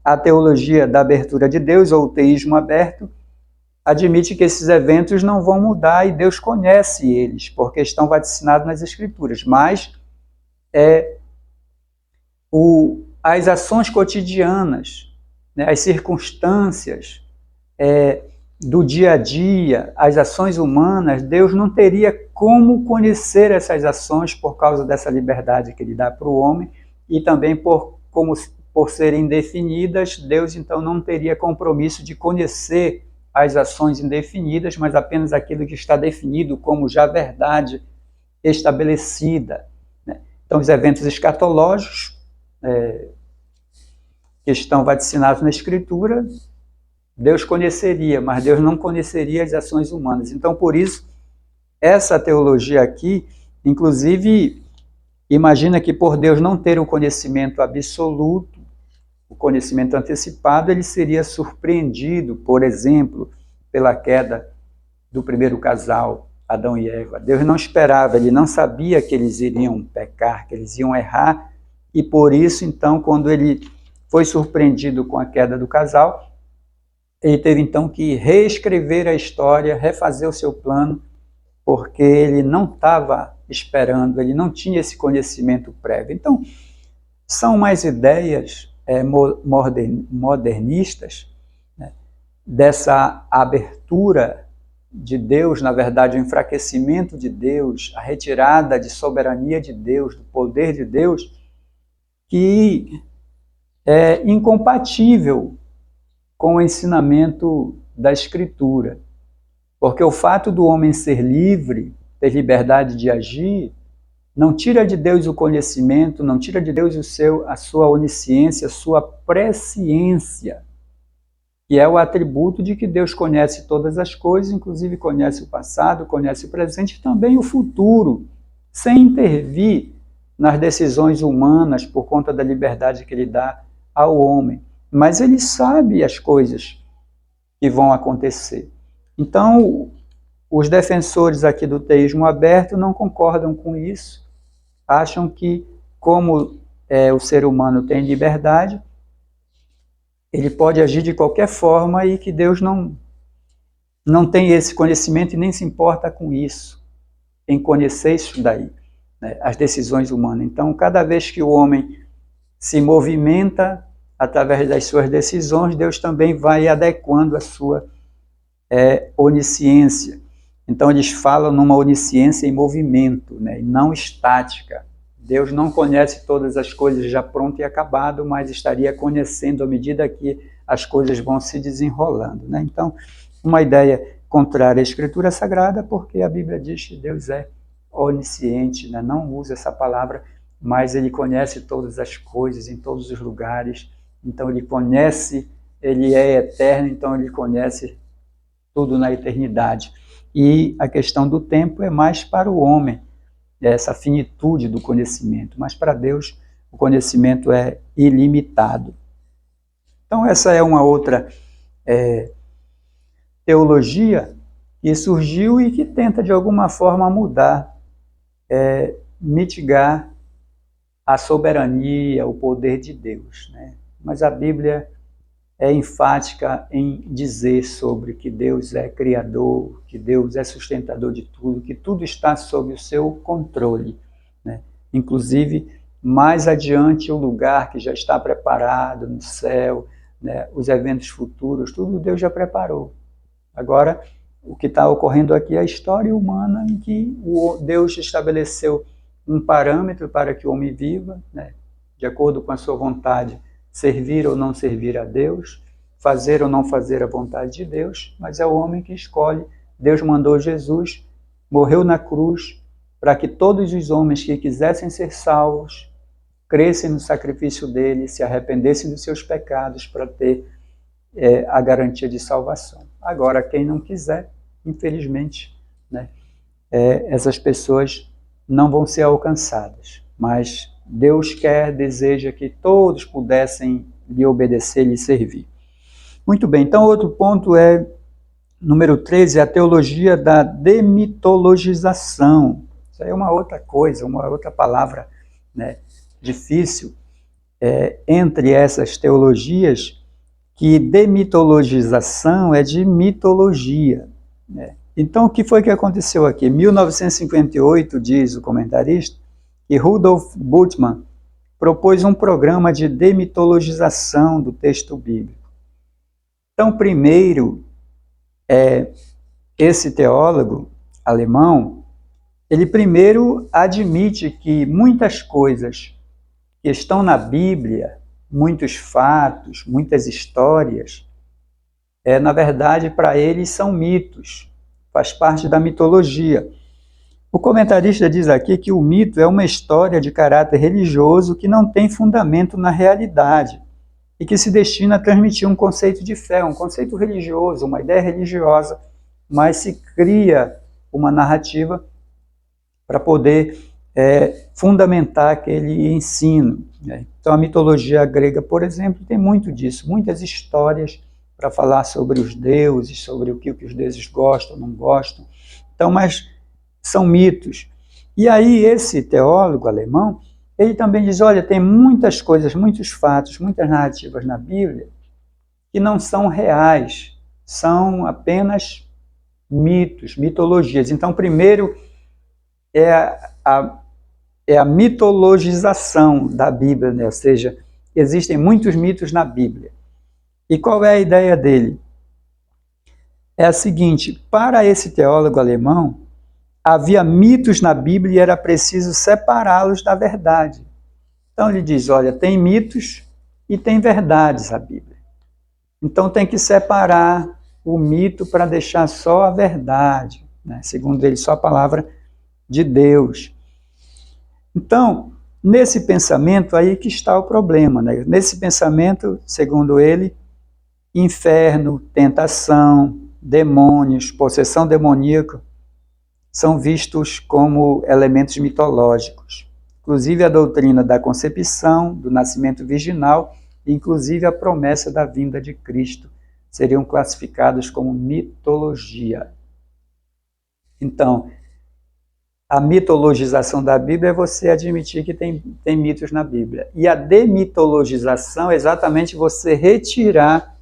a teologia da abertura de Deus, ou o teísmo aberto, admite que esses eventos não vão mudar e Deus conhece eles, porque estão vaticinados nas Escrituras. Mas as ações cotidianas, né, as circunstâncias do dia a dia, as ações humanas, Deus não teria como conhecer essas ações por causa dessa liberdade que Ele dá para o homem e também por serem indefinidas, Deus então não teria compromisso de conhecer as ações indefinidas, mas apenas aquilo que está definido como já verdade estabelecida, né? Então, os eventos escatológicos que estão vaticinados na Escritura, Deus conheceria, mas Deus não conheceria as ações humanas. Então, por isso, essa teologia aqui, inclusive, imagina que por Deus não ter o conhecimento absoluto, o conhecimento antecipado, ele seria surpreendido, por exemplo, pela queda do primeiro casal, Adão e Eva. Deus não esperava, ele não sabia que eles iriam pecar, que eles iam errar, e por isso, então, quando ele foi surpreendido com a queda do casal, ele teve então que reescrever a história, refazer o seu plano, porque ele não estava esperando, ele não tinha esse conhecimento prévio. Então, são mais ideias modernistas, né, dessa abertura de Deus, na verdade, o enfraquecimento de Deus, a retirada de soberania de Deus, do poder de Deus, que é incompatível com o ensinamento da Escritura. Porque o fato do homem ser livre, ter liberdade de agir, não tira de Deus o conhecimento, não tira de Deus a sua onisciência, a sua presciência, que é o atributo de que Deus conhece todas as coisas, inclusive conhece o passado, conhece o presente e também o futuro, sem intervir nas decisões humanas por conta da liberdade que Ele dá ao homem. Mas Ele sabe as coisas que vão acontecer. Então, os defensores aqui do teísmo aberto não concordam com isso, acham que, como o ser humano tem liberdade, ele pode agir de qualquer forma e que Deus não tem esse conhecimento e nem se importa com isso, em conhecer isso daí, né, as decisões humanas. Então, cada vez que o homem se movimenta através das suas decisões, Deus também vai adequando a sua onisciência. Então, eles falam numa onisciência em movimento, né, e não estática. Deus não conhece todas as coisas já pronto e acabado, mas estaria conhecendo à medida que as coisas vão se desenrolando, né? Então, uma ideia contrária à Escritura Sagrada, porque a Bíblia diz que Deus é onisciente, né? Não usa essa palavra, mas Ele conhece todas as coisas em todos os lugares. Então, Ele conhece, Ele é eterno, então Ele conhece tudo na eternidade. E a questão do tempo é mais para o homem, essa finitude do conhecimento, mas para Deus o conhecimento é ilimitado. Então essa é uma outra teologia que surgiu e que tenta de alguma forma mudar, mitigar a soberania, o poder de Deus, né? Mas a Bíblia é enfática em dizer sobre que Deus é criador, que Deus é sustentador de tudo, que tudo está sob o seu controle, né? Inclusive, mais adiante, o lugar que já está preparado no céu, né? Os eventos futuros, tudo Deus já preparou. Agora, o que está ocorrendo aqui é a história humana em que Deus estabeleceu um parâmetro para que o homem viva, né, de acordo com a sua vontade, servir ou não servir a Deus, fazer ou não fazer a vontade de Deus, mas é o homem que escolhe. Deus mandou Jesus, morreu na cruz, para que todos os homens que quisessem ser salvos, crescem no sacrifício dele, se arrependessem dos seus pecados para ter a garantia de salvação. Agora, quem não quiser, infelizmente, né, essas pessoas não vão ser alcançadas. Mas Deus deseja que todos pudessem lhe obedecer, lhe servir. Muito bem, então outro ponto é, número 13, a teologia da demitologização. Isso aí é uma outra coisa, uma outra palavra, né, difícil, entre essas teologias, que demitologização é de mitologia, né? Então, o que foi que aconteceu aqui? Em 1958, diz o comentarista, que Rudolf Bultmann propôs um programa de demitologização do texto bíblico. Então, primeiro, esse teólogo alemão, ele primeiro admite que muitas coisas que estão na Bíblia, muitos fatos, muitas histórias, na verdade, para eles são mitos, faz parte da mitologia. O comentarista diz aqui que o mito é uma história de caráter religioso que não tem fundamento na realidade e que se destina a transmitir um conceito de fé, um conceito religioso, uma ideia religiosa, mas se cria uma narrativa para poder fundamentar aquele ensino, né? Então, a mitologia grega, por exemplo, tem muito disso, muitas histórias para falar sobre os deuses, sobre o que os deuses gostam, não gostam. Então, mas são mitos. E aí esse teólogo alemão, ele também diz, olha, tem muitas coisas, muitos fatos, muitas narrativas na Bíblia que não são reais, são apenas mitos, mitologias. Então, primeiro é a mitologização da Bíblia, né? Ou seja, existem muitos mitos na Bíblia. E qual é a ideia dele? É a seguinte, para esse teólogo alemão, havia mitos na Bíblia e era preciso separá-los da verdade. Então ele diz, olha, tem mitos e tem verdades na Bíblia. Então tem que separar o mito para deixar só a verdade, né? Segundo ele, só a palavra de Deus. Então, nesse pensamento aí que está o problema, né? Nesse pensamento, segundo ele, inferno, tentação, demônios, possessão demoníaca são vistos como elementos mitológicos. Inclusive a doutrina da concepção, do nascimento virginal, inclusive a promessa da vinda de Cristo, seriam classificados como mitologia. Então, a mitologização da Bíblia é você admitir que tem mitos na Bíblia. E a demitologização é exatamente você retirar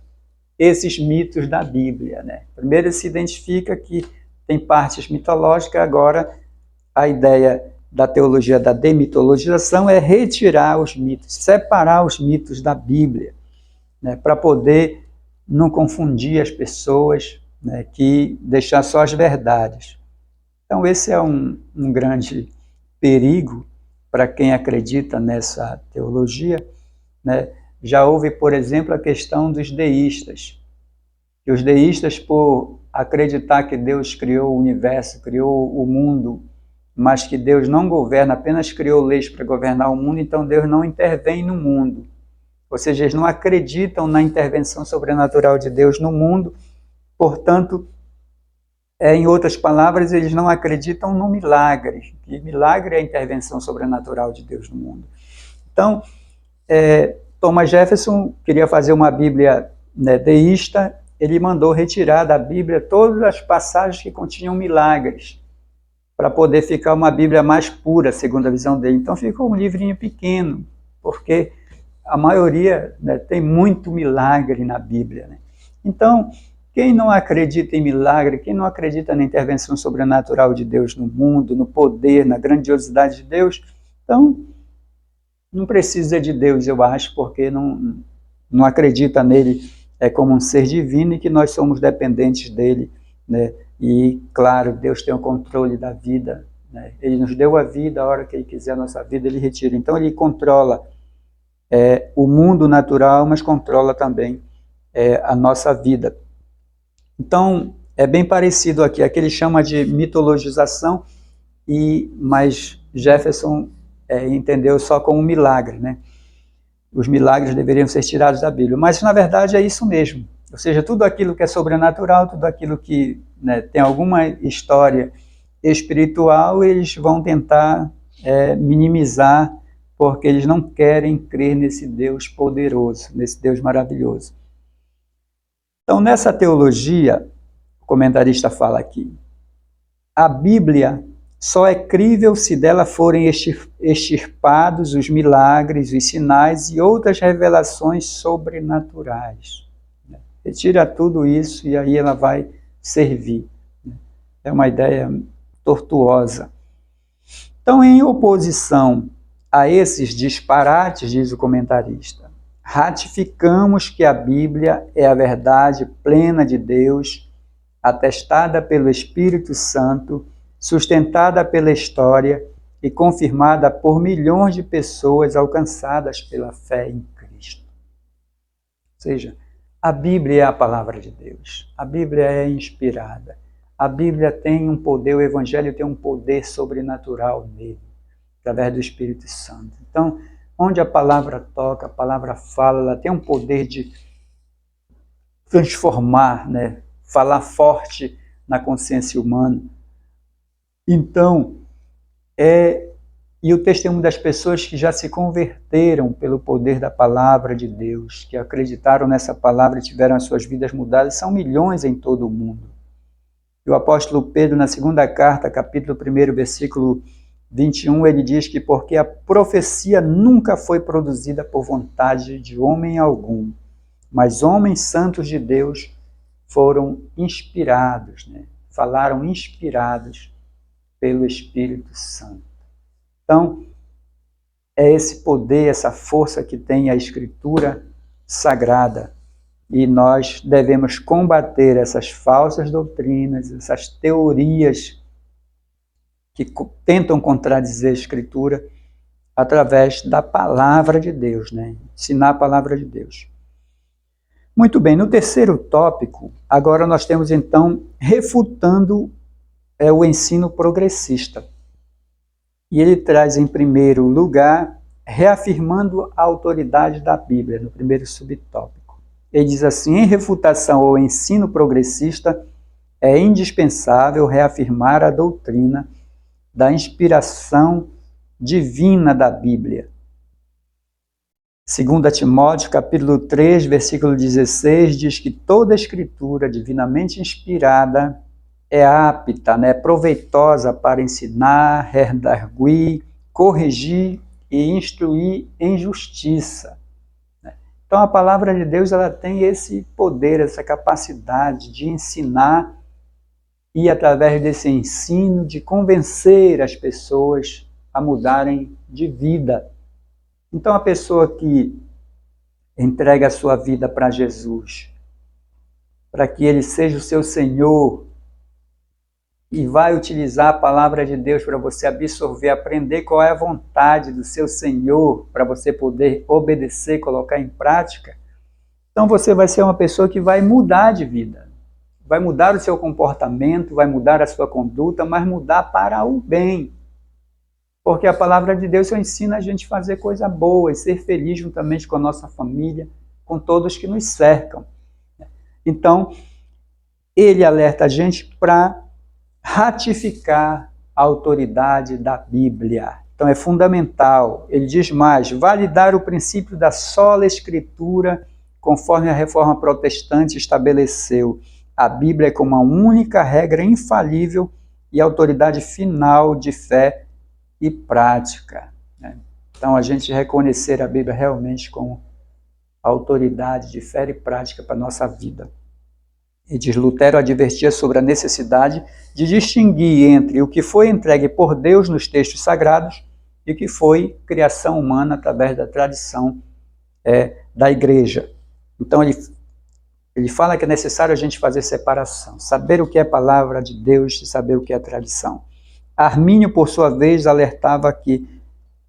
esses mitos da Bíblia, né? Primeiro se identifica que tem partes mitológicas, agora a ideia da teologia da demitologização é retirar os mitos, separar os mitos da Bíblia, né? Para poder não confundir as pessoas, né? Que deixar só as verdades. Então esse é um grande perigo para quem acredita nessa teologia, né? Já houve, por exemplo, a questão dos deístas. E os deístas, por acreditar que Deus criou o universo, criou o mundo, mas que Deus não governa, apenas criou leis para governar o mundo, então Deus não intervém no mundo. Ou seja, eles não acreditam na intervenção sobrenatural de Deus no mundo, portanto, em outras palavras, eles não acreditam no milagre. E milagre é a intervenção sobrenatural de Deus no mundo. Então, Thomas Jefferson queria fazer uma Bíblia, né, deísta, ele mandou retirar da Bíblia todas as passagens que continham milagres, para poder ficar uma Bíblia mais pura, segundo a visão dele. Então ficou um livrinho pequeno, porque a maioria, né, tem muito milagre na Bíblia, né? Então, quem não acredita em milagre, quem não acredita na intervenção sobrenatural de Deus no mundo, no poder, na grandiosidade de Deus, então não precisa de Deus, eu acho, porque não acredita nele como um ser divino e que nós somos dependentes dele, né? E, claro, Deus tem o controle da vida, né? Ele nos deu a vida, a hora que ele quiser a nossa vida, ele retira. Então, ele controla o mundo natural, mas controla também a nossa vida. Então, é bem parecido aqui, aqui ele chama de mitologização, mas Jefferson entendeu só como um milagre, né? Os milagres deveriam ser tirados da Bíblia, mas na verdade é isso mesmo, ou seja, tudo aquilo que é sobrenatural, tudo aquilo que, né, tem alguma história espiritual, eles vão tentar minimizar, porque eles não querem crer nesse Deus poderoso, nesse Deus maravilhoso. Então, nessa teologia, o comentarista fala aqui, a Bíblia só é crível se dela forem extirpados os milagres, os sinais e outras revelações sobrenaturais. Retira tudo isso e aí ela vai servir. É uma ideia tortuosa. Então, em oposição a esses disparates, diz o comentarista, ratificamos que a Bíblia é a verdade plena de Deus, atestada pelo Espírito Santo, sustentada pela história e confirmada por milhões de pessoas alcançadas pela fé em Cristo. Ou seja, a Bíblia é a palavra de Deus, a Bíblia é inspirada, a Bíblia tem um poder, o Evangelho tem um poder sobrenatural nele, através do Espírito Santo. Então, onde a palavra toca, a palavra fala, ela tem um poder de transformar, né? Falar forte na consciência humana. Então, e o testemunho das pessoas que já se converteram pelo poder da palavra de Deus, que acreditaram nessa palavra e tiveram as suas vidas mudadas, são milhões em todo o mundo. E o apóstolo Pedro, na segunda carta, capítulo 1, versículo 21, ele diz que porque a profecia nunca foi produzida por vontade de homem algum, mas homens santos de Deus foram inspirados, né? Falaram inspirados pelo Espírito Santo. Então, é esse poder, essa força que tem a Escritura Sagrada. E nós devemos combater essas falsas doutrinas, essas teorias que tentam contradizer a Escritura através da palavra de Deus, né? Ensinar a palavra de Deus. Muito bem, no terceiro tópico, agora nós temos então refutando o ensino progressista. E ele traz em primeiro lugar, reafirmando a autoridade da Bíblia, no primeiro subtópico. Ele diz assim, em refutação ao ensino progressista, é indispensável reafirmar a doutrina da inspiração divina da Bíblia. 2 Timóteo, capítulo 3, versículo 16, diz que toda escritura divinamente inspirada é apta, né, proveitosa para ensinar, redarguir, corrigir e instruir em justiça. Então a palavra de Deus ela tem esse poder, essa capacidade de ensinar e através desse ensino de convencer as pessoas a mudarem de vida. Então a pessoa que entrega a sua vida para Jesus, para que Ele seja o seu Senhor, e vai utilizar a palavra de Deus para você absorver, aprender qual é a vontade do seu Senhor, para você poder obedecer, colocar em prática, então você vai ser uma pessoa que vai mudar de vida. Vai mudar o seu comportamento, vai mudar a sua conduta, mas mudar para o bem. Porque a palavra de Deus só ensina a gente a fazer coisa boa e ser feliz juntamente com a nossa família, com todos que nos cercam. Então, ele alerta a gente para ratificar a autoridade da Bíblia. Então é fundamental. Ele diz mais, validar o princípio da sola Escritura, conforme a Reforma Protestante estabeleceu. A Bíblia é como uma única regra infalível e autoridade final de fé e prática. Então a gente reconhecer a Bíblia realmente como autoridade de fé e prática para a nossa vida. E diz, Lutero advertia sobre a necessidade de distinguir entre o que foi entregue por Deus nos textos sagrados e o que foi criação humana através da tradição da igreja. Então ele fala que é necessário a gente fazer separação, saber o que é a palavra de Deus e saber o que é a tradição. Armínio, por sua vez, alertava que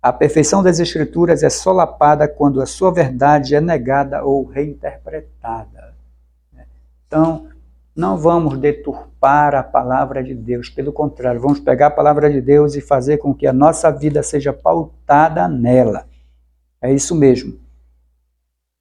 A perfeição das Escrituras é solapada quando a sua verdade é negada ou reinterpretada. Então, não vamos deturpar a palavra de Deus, pelo contrário, vamos pegar a palavra de Deus e fazer com que a nossa vida seja pautada nela. É isso mesmo.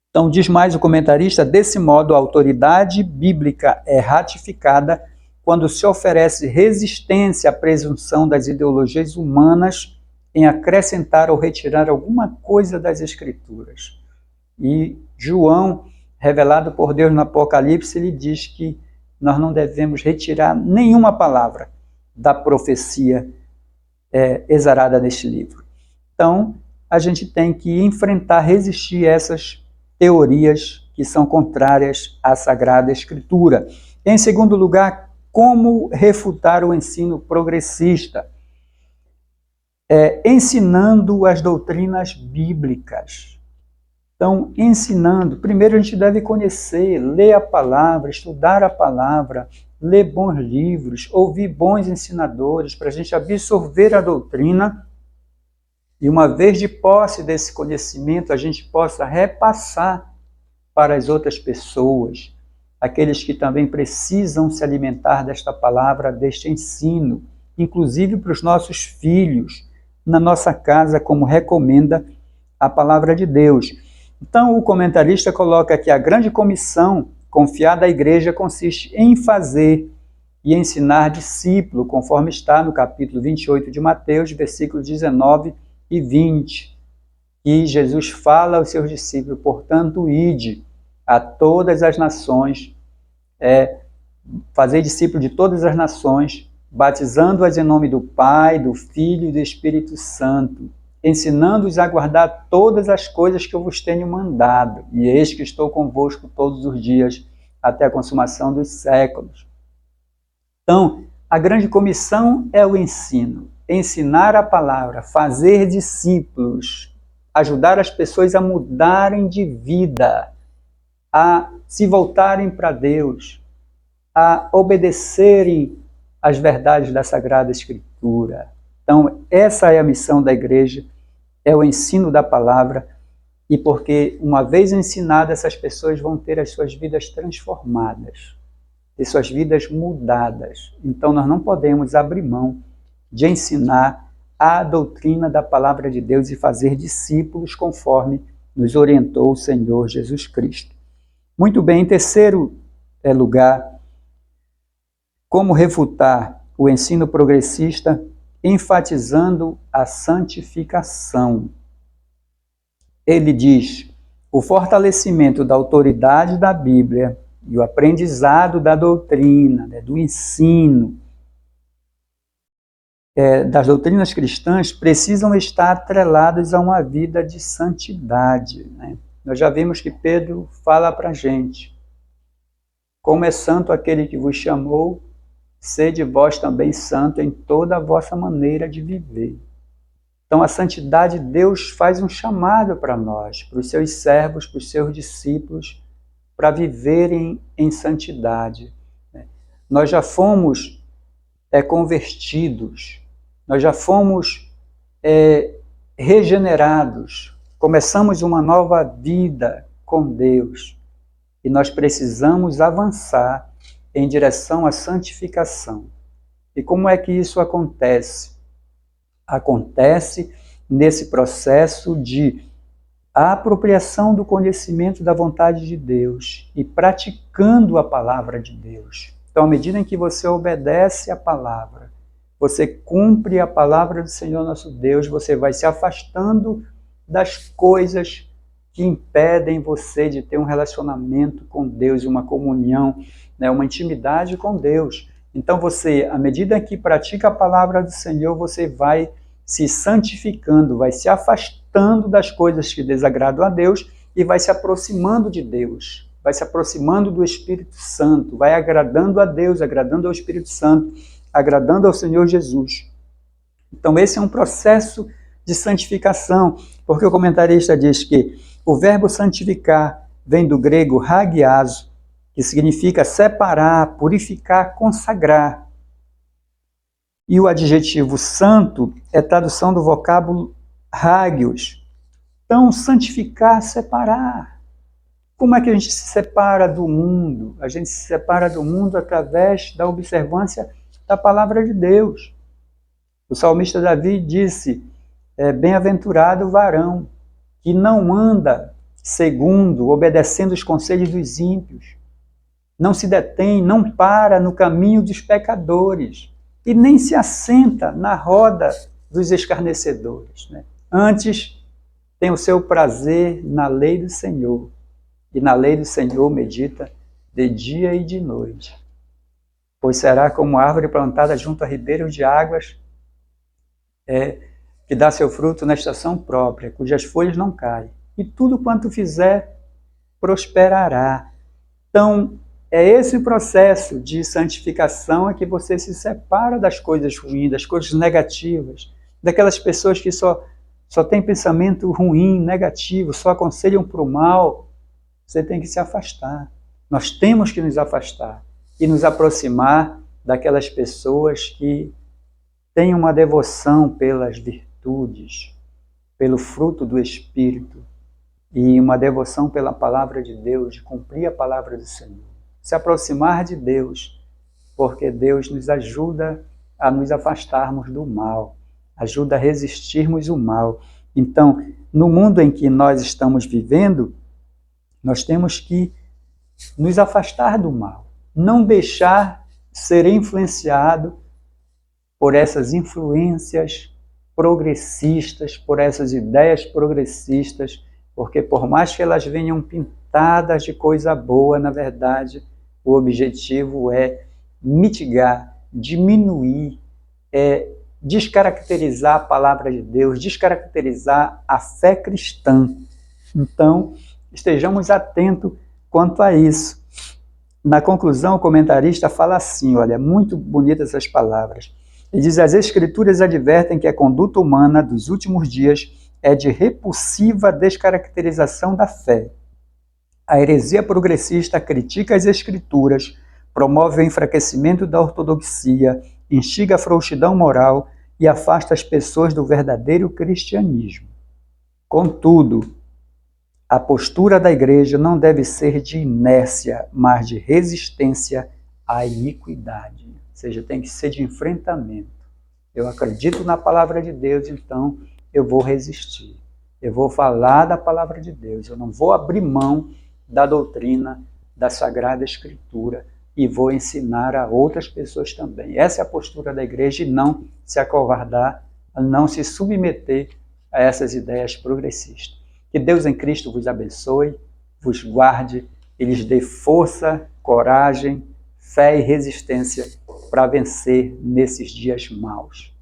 Então, diz mais o comentarista, desse modo a autoridade bíblica é ratificada quando se oferece resistência à presunção das ideologias humanas em acrescentar ou retirar alguma coisa das Escrituras. E João, revelado por Deus no Apocalipse, ele diz que nós não devemos retirar nenhuma palavra da profecia exarada neste livro. Então, a gente tem que enfrentar, resistir a essas teorias que são contrárias à Sagrada Escritura. Em segundo lugar, como refutar o ensino progressista? Ensinando as doutrinas bíblicas. Então, ensinando, primeiro a gente deve conhecer, ler a palavra, estudar a palavra, ler bons livros, ouvir bons ensinadores, para a gente absorver a doutrina e uma vez de posse desse conhecimento, a gente possa repassar para as outras pessoas, aqueles que também precisam se alimentar desta palavra, deste ensino, inclusive para os nossos filhos, na nossa casa, como recomenda a palavra de Deus. Então, o comentarista coloca que a grande comissão confiada à igreja consiste em fazer e ensinar discípulo, conforme está no capítulo 28 de Mateus, versículos 19 e 20. E Jesus fala aos seus discípulos, portanto, ide a todas as nações, fazer discípulo de todas as nações, batizando-as em nome do Pai, do Filho e do Espírito Santo, ensinando-os a guardar todas as coisas que eu vos tenho mandado, e eis que estou convosco todos os dias, até a consumação dos séculos. Então, a grande comissão é o ensino, ensinar a palavra, fazer discípulos, ajudar as pessoas a mudarem de vida, a se voltarem para Deus, a obedecerem às verdades da Sagrada Escritura. Então, essa é a missão da igreja, é o ensino da palavra, e porque uma vez ensinadas, essas pessoas vão ter as suas vidas transformadas, ter suas vidas mudadas. Então, nós não podemos abrir mão de ensinar a doutrina da palavra de Deus e fazer discípulos conforme nos orientou o Senhor Jesus Cristo. Muito bem, em terceiro lugar, como refutar o ensino progressista, enfatizando a santificação. Ele diz, o fortalecimento da autoridade da Bíblia e o aprendizado da doutrina, do ensino, das doutrinas cristãs precisam estar atrelados a uma vida de santidade. Nós já vimos que Pedro fala para a gente, como é santo aquele que vos chamou, sede vós também santo em toda a vossa maneira de viver. Então a santidade, Deus faz um chamado para nós, para os seus servos, para os seus discípulos, para viverem em santidade. Nós já fomos convertidos, nós já fomos regenerados, começamos uma nova vida com Deus e nós precisamos avançar em direção à santificação. E como é que isso acontece? Acontece nesse processo de apropriação do conhecimento da vontade de Deus e praticando a palavra de Deus. Então, à medida em que você obedece a palavra, você cumpre a palavra do Senhor nosso Deus, você vai se afastando das coisas que impedem você de ter um relacionamento com Deus, uma comunhão, uma intimidade com Deus. Então você, à medida que pratica a palavra do Senhor, você vai se santificando, vai se afastando das coisas que desagradam a Deus e vai se aproximando de Deus, vai se aproximando do Espírito Santo, vai agradando a Deus, agradando ao Espírito Santo, agradando ao Senhor Jesus. Então esse é um processo de santificação, porque o comentarista diz que o verbo santificar vem do grego hagiazo, que significa separar, purificar, consagrar. E o adjetivo santo é tradução do vocábulo hagios. Então, santificar, separar. Como é que a gente se separa do mundo? A gente se separa do mundo através da observância da palavra de Deus. O salmista Davi disse, bem-aventurado o varão que não anda segundo, obedecendo os conselhos dos ímpios, não se detém, não para no caminho dos pecadores e nem se assenta na roda dos escarnecedores. Né? Antes, tem o seu prazer na lei do Senhor, e na lei do Senhor medita de dia e de noite. Pois será como árvore plantada junto a ribeiros de águas, que dá seu fruto na estação própria, cujas folhas não caem, e tudo quanto fizer prosperará. Então, é esse o processo de santificação é que você se separa das coisas ruins, das coisas negativas, daquelas pessoas que só têm pensamento ruim, negativo, só aconselham para o mal. Você tem que se afastar. Nós temos que nos afastar e nos aproximar daquelas pessoas que têm uma devoção pelas virtudes, pelo fruto do Espírito e uma devoção pela palavra de Deus, de cumprir a palavra do Senhor. Se aproximar de Deus, porque Deus nos ajuda a nos afastarmos do mal, ajuda a resistirmos o mal. Então, no mundo em que nós estamos vivendo, nós temos que nos afastar do mal, não deixar ser influenciado por essas influências progressistas, por essas ideias progressistas, porque por mais que elas venham pintadas de coisa boa, na verdade, o objetivo é mitigar, diminuir, descaracterizar a palavra de Deus, descaracterizar a fé cristã. Então, estejamos atentos quanto a isso. Na conclusão, o comentarista fala assim, olha, muito bonitas essas palavras. Ele diz, as Escrituras advertem que a conduta humana dos últimos dias é de repulsiva descaracterização da fé. A heresia progressista critica as Escrituras, promove o enfraquecimento da ortodoxia, instiga a frouxidão moral e afasta as pessoas do verdadeiro cristianismo. Contudo, a postura da igreja não deve ser de inércia, mas de resistência à iniquidade. Ou seja, tem que ser de enfrentamento. Eu acredito na palavra de Deus, então eu vou resistir. Eu vou falar da palavra de Deus. Eu não vou abrir mão da doutrina da Sagrada Escritura e vou ensinar a outras pessoas também. Essa é a postura da igreja e não se acovardar, não se submeter a essas ideias progressistas. Que Deus em Cristo vos abençoe, vos guarde e lhes dê força, coragem, fé e resistência para vencer nesses dias maus.